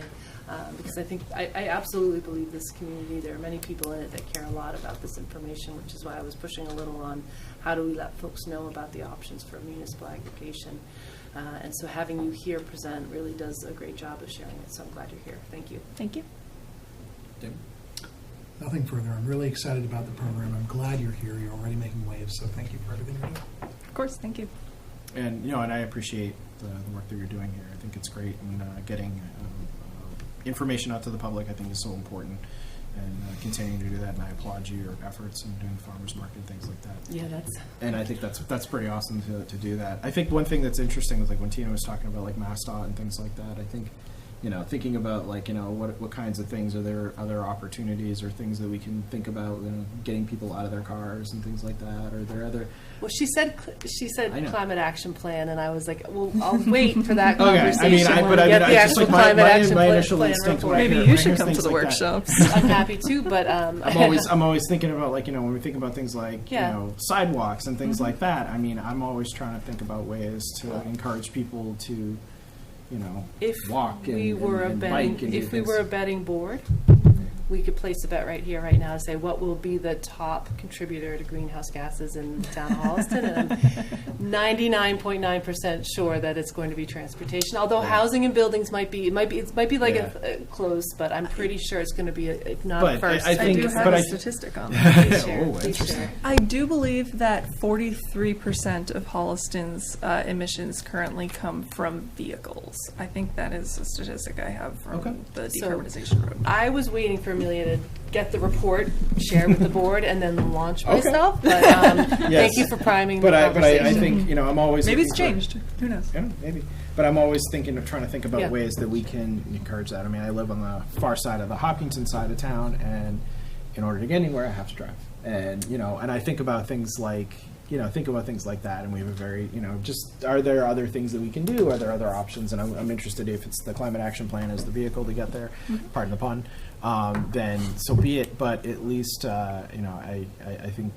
Because I think, I absolutely believe this community, there are many people in it that care a lot about this information, which is why I was pushing a little on how do we let folks know about the options for municipal aggregation. And so having you here present really does a great job of sharing it, so I'm glad you're here. Thank you. Thank you. Tim? Nothing further. I'm really excited about the program. I'm glad you're here. You're already making waves, so thank you for everything you're doing. Of course. Thank you. And and I appreciate the work that you're doing here. I think it's great, and getting information out to the public, I think, is so important. And continuing to do that, and I applaud you, your efforts in doing the farmers market and things like that. Yeah, And I think that's pretty awesome to do that. I think one thing that's interesting is like when Tina was talking about like MassDOT and things like that. I think thinking about like what kinds of things are there, other opportunities or things that we can think about, getting people out of their cars and things like that. Are there other? Well, she said I know. climate action plan, and I was like, well, I'll wait for that Okay, conversation when we get the it's just actual like my climate action my plan initial instinct report. when I Maybe hear- you when I should hear come things to the like that. workshops. I'm happy to, but I'm always thinking about like when we think about things like Yeah. sidewalks and things like that. I mean, I'm always trying to think about ways to encourage people to if walk and, we were and a bike betting, and do if we things. were a betting board, we could place a bet right here, right now, to say what will be the top contributor to greenhouse gases in the town of Holliston, and I'm 99.9% sure that it's going to be transportation. Although housing and buildings might be like a close, but I'm pretty sure it's going to be if not But a first. I think- I do have but a I- statistic on that. Please share, Oh, please interesting. share. I do believe that 43% of Holliston's emissions currently come from vehicles. I think that is a statistic I have from Okay. the So- decarbonization road. I was waiting for Amelia to get the report, share with the board, and then launch Okay. myself. But thank you for priming But the I conversation. think I'm always Maybe it's looking for- changed. Who knows? Yeah, maybe. But I'm always trying to think about Yeah. ways that we can encourage that. I mean, I live on the far side of the Hopkinton side of town, and in order to get anywhere, I have to drive. And and I think about things like things like that. And we have a very just are there other things that we can do? Are there other options? And I'm interested if it's the climate action plan as the vehicle to get there. Pardon the pun. Then so be it. But at least I think.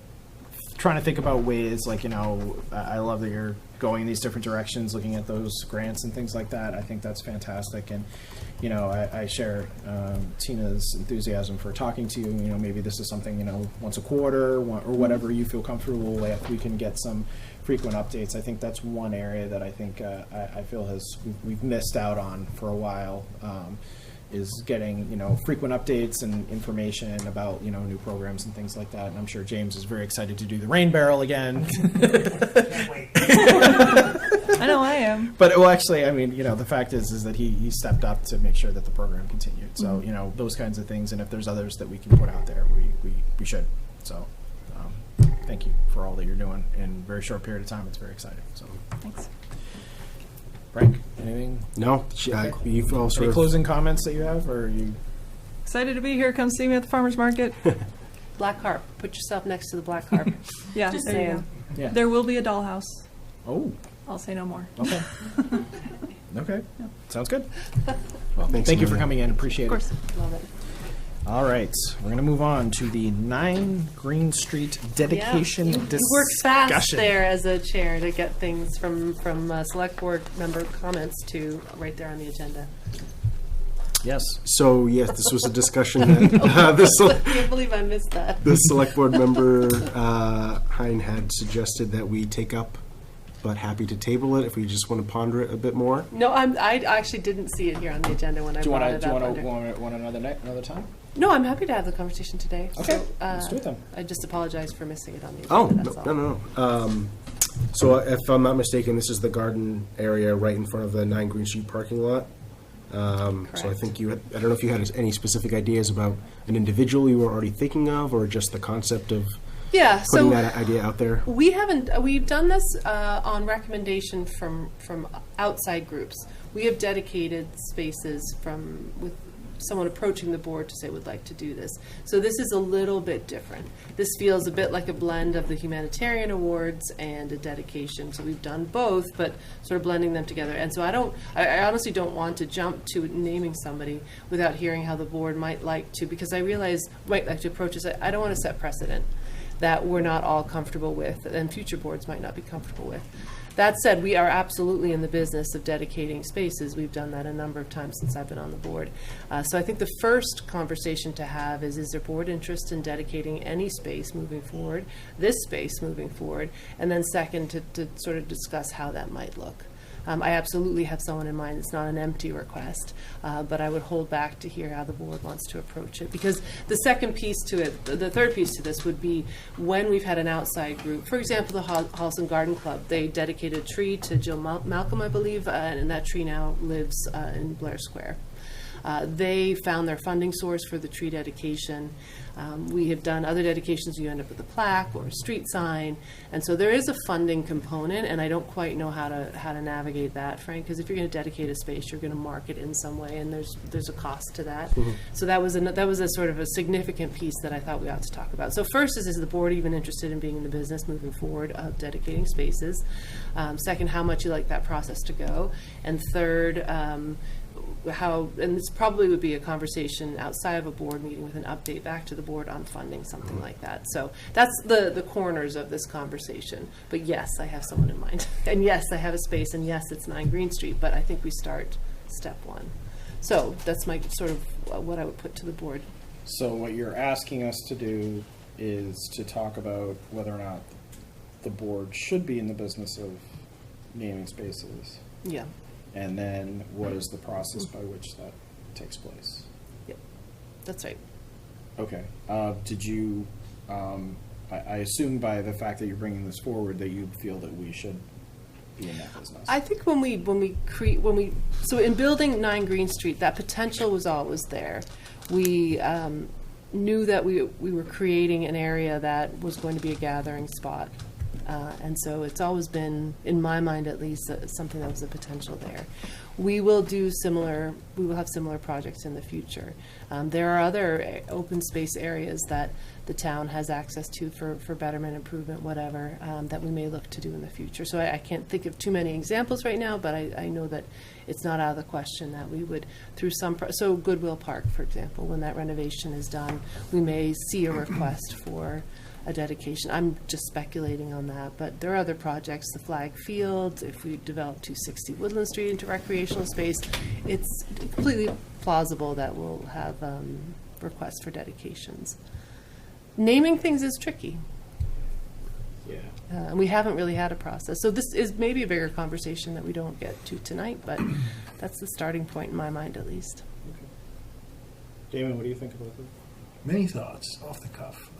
Trying to think about ways like I love that you're going in these different directions, looking at those grants and things like that. I think that's fantastic, and I share Tina's enthusiasm for talking to you. Maybe this is something once a quarter or whatever you feel comfortable with. We can get some frequent updates. I think that's one area that I think I feel we've missed out on for a while. Is getting frequent updates and information about new programs and things like that. And I'm sure James is very excited to do the rain barrel again. I know I am. But actually, I mean, the fact is that he stepped up to make sure that the program continued. So those kinds of things, and if there's others that we can put out there, we should. So thank you for all that you're doing in a very short period of time. It's very exciting. So Thanks. Frank, anything? No, you feel sort Any of closing comments that you have, or you? Excited to be here. Come see me at the farmer's market. Black harp. Put yourself next to the black harp. Yeah, Just there you saying. go. Yeah. There will be a dollhouse. Oh. I'll say no more. Okay. Okay. Sounds good. well, thanks, Thank you for Amelia. coming in. Appreciate Of course. it. Love it. All right. We're going to move on to the 9 Green Street dedication You discussion. work fast there as a chair to get things from select board member comments to right there on the agenda. Yes. So, yes, this was a discussion that I can't believe I missed that. the select board member, Hein, had suggested that we take up, but happy to table it if we just want to ponder it a bit more. No, I actually didn't see it here on the agenda when I Do you brought want it to? up. Do you want another time? No, I'm happy to have the conversation today. Okay, So, let's do it then. I just apologize for missing it on the agenda. Oh, that's all. no. So if I'm not mistaken, this is the garden area right in front of the 9 Green Street parking lot. So I Correct. think I don't know if you had any specific ideas about an individual you were already thinking of, or just the concept of Yeah, putting so that idea out there. we've done this on recommendation from outside groups. We have dedicated spaces with someone approaching the board to say would like to do this. So this is a little bit different. This feels a bit like a blend of the humanitarian awards and a dedication. So we've done both, but sort of blending them together. And so I honestly don't want to jump to naming somebody without hearing how the board might like to, because I realize might like to approach this. I don't want to set precedent that we're not all comfortable with and future boards might not be comfortable with. That said, we are absolutely in the business of dedicating spaces. We've done that a number of times since I've been on the board. So I think the first conversation to have is there board interest in dedicating any space moving forward, this space moving forward, and then second, to sort of discuss how that might look. I absolutely have someone in mind. It's not an empty request, but I would hold back to hear how the board wants to approach it. Because the second piece to it, the third piece to this would be when we've had an outside group. For example, the Holliston Garden Club, they dedicated a tree to Jill Malcolm, I believe, and that tree now lives in Blair Square. They found their funding source for the tree dedication. We have done other dedications. You end up with a plaque or a street sign, and so there is a funding component. And I don't quite know how to navigate that, Frank, because if you're going to dedicate a space, you're going to mark it in some way, and there's a cost to that. So that was a sort of a significant piece that I thought we ought to talk about. So first is the board even interested in being in the business moving forward of dedicating spaces? Second, how much you like that process to go? And third, and this probably would be a conversation outside of a board meeting with an update back to the board on funding, something like that. So that's the corners of this conversation. But yes, I have someone in mind. And yes, I have a space, and yes, it's 9 Green Street, but I think we start step one. So that's my sort of what I would put to the board. So what you're asking us to do is to talk about whether or not the board should be in the business of naming spaces. Yeah. And then what is the process by which that takes place? Yep. That's right. Okay. Did you, I assume by the fact that you're bringing this forward that you feel that we should be in that business. I think so in building 9 Green Street, that potential was always there. We knew that we were creating an area that was going to be a gathering spot. And so it's always been, in my mind at least, something that was a potential there. We will have similar projects in the future. There are other open space areas that the town has access to for betterment, improvement, whatever, that we may look to do in the future. So I can't think of too many examples right now, but I know that it's not out of the question that we would, through so Goodwill Park, for example, when that renovation is done, we may see a request for a dedication. I'm just speculating on that, but there are other projects, the Flag Field, if we develop 260 Woodland Street into recreational space, it's completely plausible that we'll have requests for dedications. Naming things is tricky. Yeah. And we haven't really had a process. So this is maybe a bigger conversation that we don't get to tonight, but that's the starting point in my mind at least. Okay. Damon, what do you think about that? Many thoughts off the cuff.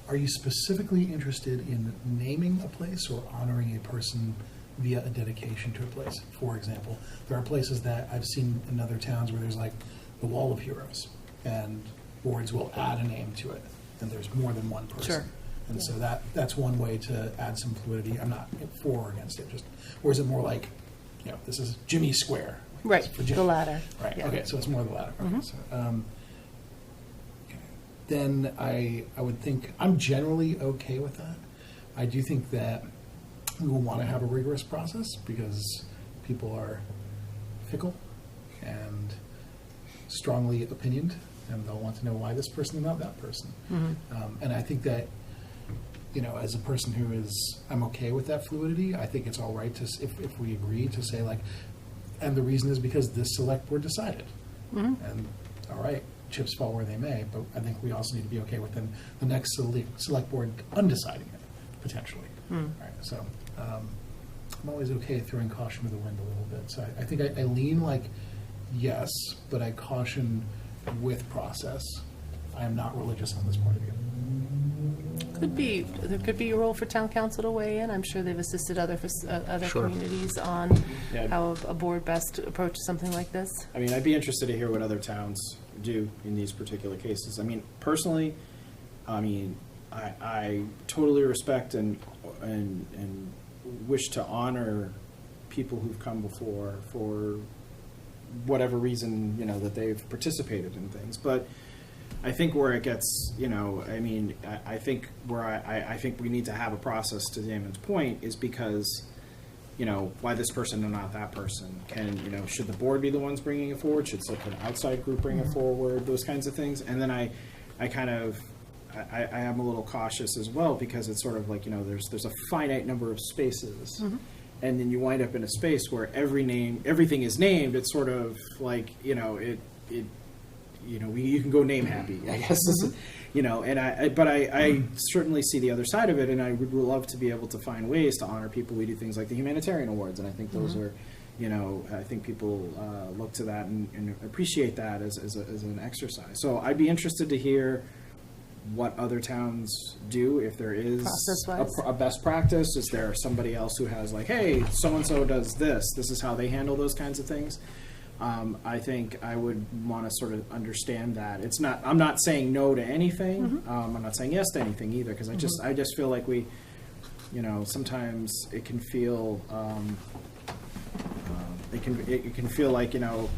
Are you specifically interested in naming a place or honoring a person via a dedication to a place? For example, there are places that I've seen in other towns where there's like the Wall of Heroes, and boards will add a name to it, and there's more than one person. Sure. And so that's one way to add some fluidity. I'm not for or against it, or is it more like, this is Jimmy Square? Right, For Jimmy. the latter. Right, Yeah. okay, so it's more the latter. Okay, Mhm. so, then I would think I'm generally okay with that. I do think that we will want to have a rigorous process because people are fickle and strongly opinioned, and they'll want to know why this person and not that person. And I think that, as a person who I'm okay with that fluidity, I think it's all right to, if we agree to say, like, And the reason is because this select board decided. And, all right, chips fall where they may, but I think we also need to be okay with then the next select board undeciding it, potentially. Right, so I'm always okay throwing caution to the wind a little bit. So I think I lean like yes, but I caution with process. I am not religious on this point of view. There could be a role for town council to weigh in. I'm sure they've assisted other Sure. communities on Yeah. how a board best approaches something like this. I mean, I'd be interested to hear what other towns do in these particular cases. I mean, personally, I totally respect and wish to honor people who've come before for whatever reason, you know, that they've participated in things. But I think where it gets, you know, I think where I think we need to have a process, to Damon's point, is because, you know, why this person and not that person? Should the board be the ones bringing it forward? Should an outside group bring it forward? Those kinds of things. And then I am a little cautious as well, because it's sort of like, you know, there's a finite number of spaces. And then you wind up in a space where everything is named. It's sort of like, you know, you can go name happy, I guess. You know, and I certainly see the other side of it, and I would love to be able to find ways to honor people. We do things like the humanitarian awards, and I think those are, you know, I think people look to that and appreciate that as an exercise. So I'd be interested to hear what other towns do, if there is Process-wise. a best practice. Is there somebody else who has like, hey, so-and-so does this is how they handle those kinds of things. I think I would want to sort of understand that. I'm not saying no to anything. I'm not saying yes to anything either, because I just feel like we, you know, sometimes it can feel, it can feel like, you know,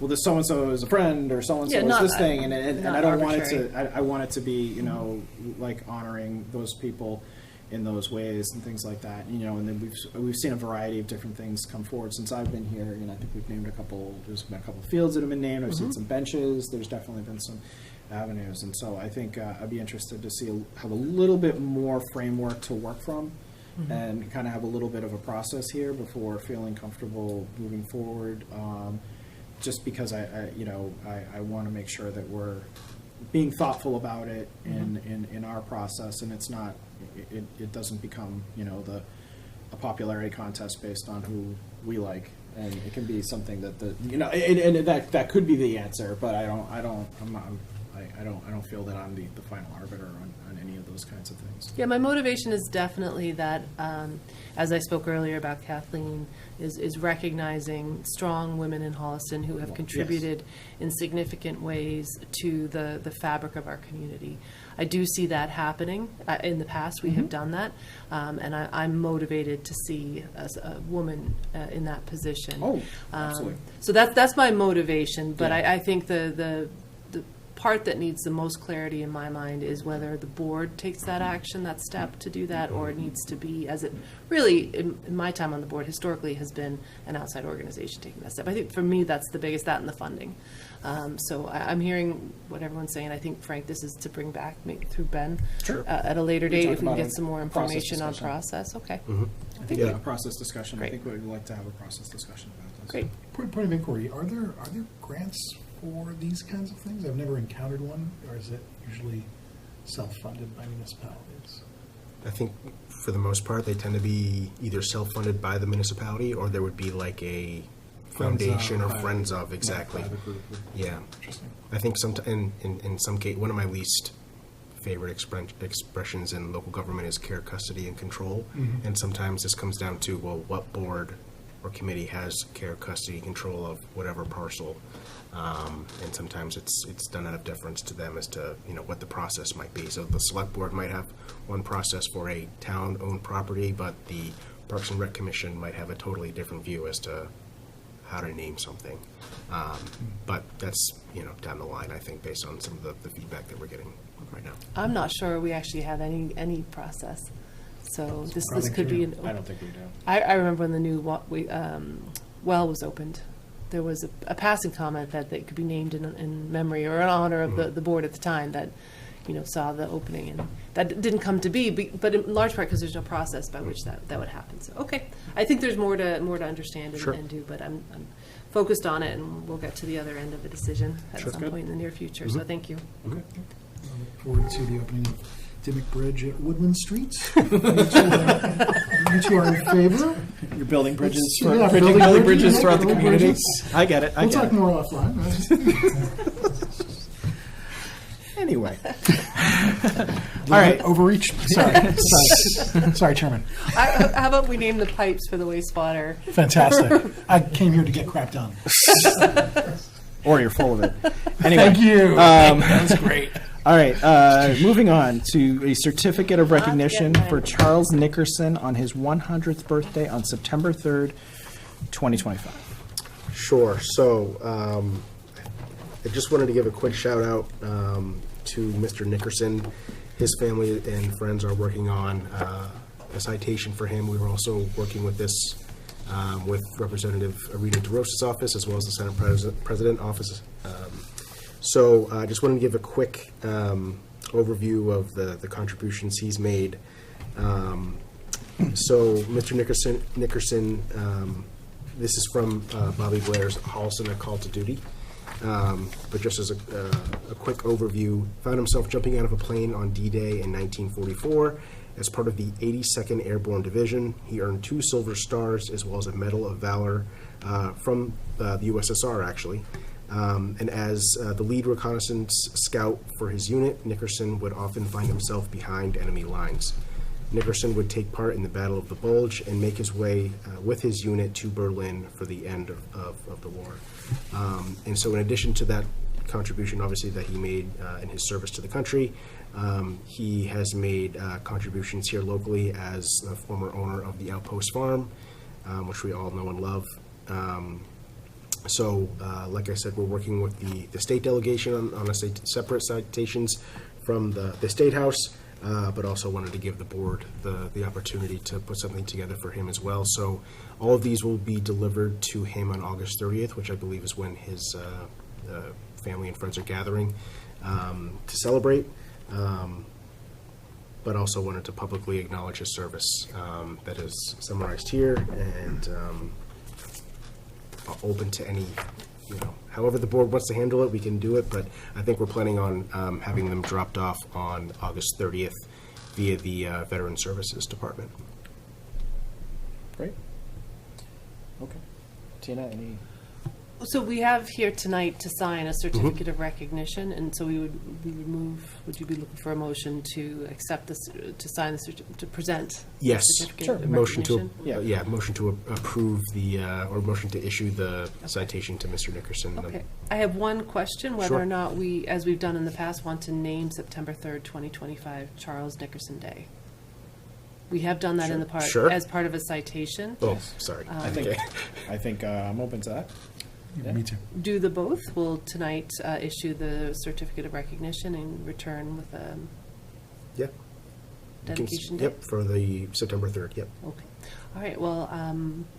well, this so-and-so is a friend, or so-and-so is this thing, and I don't want it to, I want it to be, you know, like honoring those people in those ways and things like that, you know. And then we've seen a variety of different things come forward since I've been here. You know, I think we've named there's been a couple of fields that have been named. I've seen some benches. There's definitely been some avenues, and so I think I'd be interested to have a little bit more framework to work from, and kind of have a little bit of a process here before feeling comfortable moving forward. Just because I want to make sure that we're being thoughtful about it in our process, and it's not, it doesn't become, you know, a popularity contest based on who we like, and it can be something that that could be the answer, but I don't feel that I'm the final arbiter on any of those kinds of things. Yeah, my motivation is definitely that, as I spoke earlier about Kathleen, is recognizing strong women in Holliston who have contributed in significant ways to the fabric of our community. I do see that happening. In the past, we have done that, and I'm motivated to see a woman in that position. Oh, absolutely. So that's my motivation, but I think the part that needs the most clarity in my mind is whether the board takes that action, that step to do that, or it needs to be, as it really, in my time on the board, historically has been an outside organization taking that step. I think for me, that's the biggest, that and the funding. So I'm hearing what everyone's saying. I think, Frank, this is to bring back, maybe through Ben, at a later date, if we can get some more information on process. Okay. I think a process discussion. Great. I think we'd like to have a process discussion about this. Great. Point of inquiry, are there grants for these kinds of things? I've never encountered one, or is it usually self-funded by municipalities? I think for the most part, they tend to be either self-funded by the municipality, or there would be like a foundation or friends of, exactly. Yeah. Interesting. I think in some case, one of my least favorite expressions in local government is care, custody, and control. And sometimes this comes down to, well, what board or committee has care, custody, control of whatever parcel. And sometimes it's done out of deference to them as to, you know, what the process might be. So the select board might have one process for a town-owned property, but the Parks and Rec Commission might have a totally different view as to how to name something. But that's, you know, down the line, I think, based on some of the feedback that we're getting right now. I'm not sure we actually have any process. So this Probably could be. I don't think we do. I remember when the new well was opened, there was a passing comment that they could be named in memory or in honor of the board at the time, that saw the opening, and that didn't come to be, but in large part because there's no process by which that would happen. So, okay, I think there's more to understand and do, but I'm focused on it, and we'll get to the other end of the decision at some point in the near future. So thank you. I look forward to the opening of Dimmock Bridge at Woodland Street. You two are in favor? You're building bridges building bridges throughout the building community. bridges. I get it. We'll talk more offline. Anyway. All right. Overreach. Sorry, Chairman. How about we name the pipes for the wastewater? Fantastic. I came here to get crap done. Or you're full of it. Anyway. Thank you. That was great. All right, moving on to a certificate of recognition for Charles Nickerson on his 100th birthday on September 3rd, 2025. Sure. So I just wanted to give a quick shout out to Mr. Nickerson. His family and friends are working on a citation for him. We were also working with this with Representative Rita DeRosa's office as well as the Senate President office. So I just wanted to give a quick overview of the contributions he's made. So Mr. Nickerson, this is from Bobby Blair's Holliston, A Call to Duty. But just as a quick overview, found himself jumping out of a plane on D-Day in 1944 as part of the 82nd Airborne Division. He earned 2 Silver Stars as well as a Medal of Valor from the USSR, actually. And as the lead reconnaissance scout for his unit, Nickerson would often find himself behind enemy lines. Nickerson would take part in the Battle of the Bulge and make his way with his unit to Berlin for the end of the war. And so in addition to that contribution, obviously, that he made in his service to the country, he has made contributions here locally as a former owner of the Outpost Farm, which we all know and love. So, like I said, we're working with the state delegation on a separate citations from the State House, but also wanted to give the board the opportunity to put something together for him as well. So all of these will be delivered to him on August 30th, which I believe is when his family and friends are gathering to celebrate. But also wanted to publicly acknowledge his service that is summarized here, and open to any, however the board wants to handle it, we can do it, but I think we're planning on having them dropped off on August 30th via the Veteran Services Department. Great. Okay. Tina, any? So we have here tonight to sign a certificate of recognition, and so we would move. Would you be looking for a motion to accept this, to sign the to present? Yes. The certificate Sure. of Motion to recognition? motion to approve the or motion to issue the citation to Mr. Nickerson. Okay. I have one question: whether Sure. or not we, as we've done in the past, want to name September 3rd, 2025, Charles Nickerson Day. We have done that in the part as part of a citation. Oh, sorry. I think I'm open to that. Yeah. Me too. Do the both. We'll tonight issue the certificate of recognition and return with a dedication date? Yep, for the September 3rd, yep. Okay. All right. Well,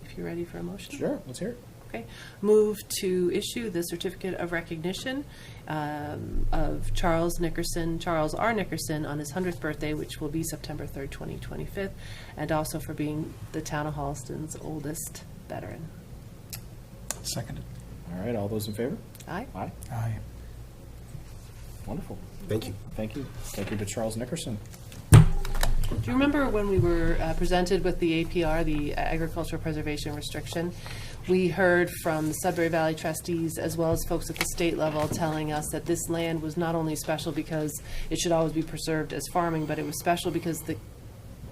if you're ready for a motion. Sure, let's hear it. Okay. Move to issue the certificate of recognition of Charles R. Nickerson, on his 100th birthday, which will be September 3rd, 2025, and also for being the town of Holliston's oldest veteran. Seconded. All right, all those in favor? Aye. Aye. Aye. Wonderful. Thank you. Thank you. Thank you to Charles Nickerson. Do you remember when we were presented with the APR, the Agricultural Preservation Restriction? We heard from the Sudbury Valley trustees as well as folks at the state level telling us that this land was not only special because it should always be preserved as farming, but it was special because the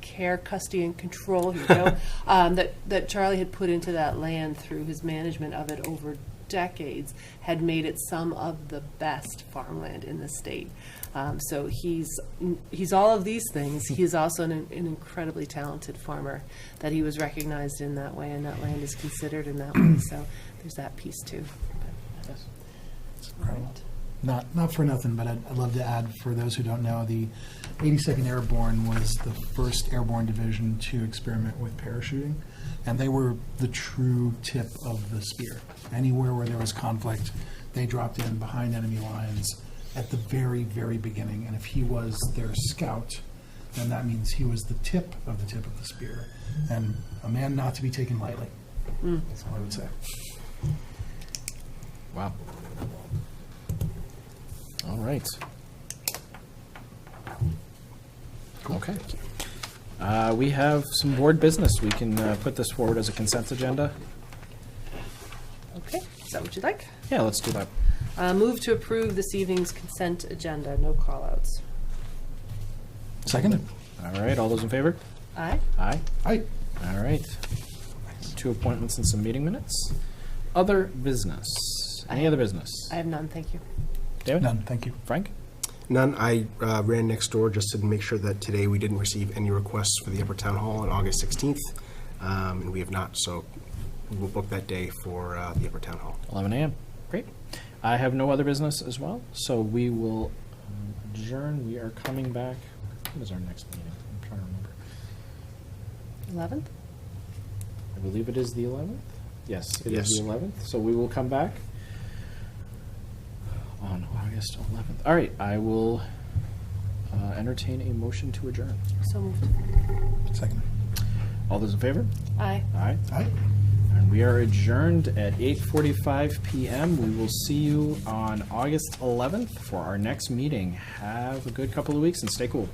care, custody, and control that Charlie had put into that land through his management of it over decades had made it some of the best farmland in the state. So he's all of these things. He is also an incredibly talented farmer, that he was recognized in that way, and that land is considered in that way. So there's that piece too. Yes. Not for nothing, but I'd love to add, for those who don't know, the 82nd Airborne was the first airborne division to experiment with parachuting, and they were the true tip of the spear. Anywhere where there was conflict, they dropped in behind enemy lines at the very, very beginning. And if he was their scout, then that means he was the tip of the spear. And a man not to be taken lightly. That's all I would say. Wow. All right. Okay. We have some board business. We can put this forward as a consent agenda. Okay, is that what you'd like? Yeah, let's do that. Move to approve this evening's consent agenda, no call-outs. Seconded. All right, all those in favor? Aye. Aye. Aye. All right. 2 appointments and some meeting minutes. Other business. Any other business? I have none, thank you. David? None, thank you. Frank? None. I ran next door just to make sure that today we didn't receive any requests for the Upper Town Hall on August 16th, and we have not, so we will book that day for the Upper Town Hall. 11 a.m. Great. I have no other business as well, so we will adjourn. We are coming back. When is our next meeting? I'm trying to remember. 11th? I believe it is the 11th. Yes, it is Yes. the 11th. So we will come back on August 11th. All right, I will entertain a motion to adjourn. So moved. Seconded. All those in favor? Aye. Aye. Aye. And we are adjourned at 8:45 p.m. We will see you on August 11th for our next meeting. Have a good couple of weeks and stay cool.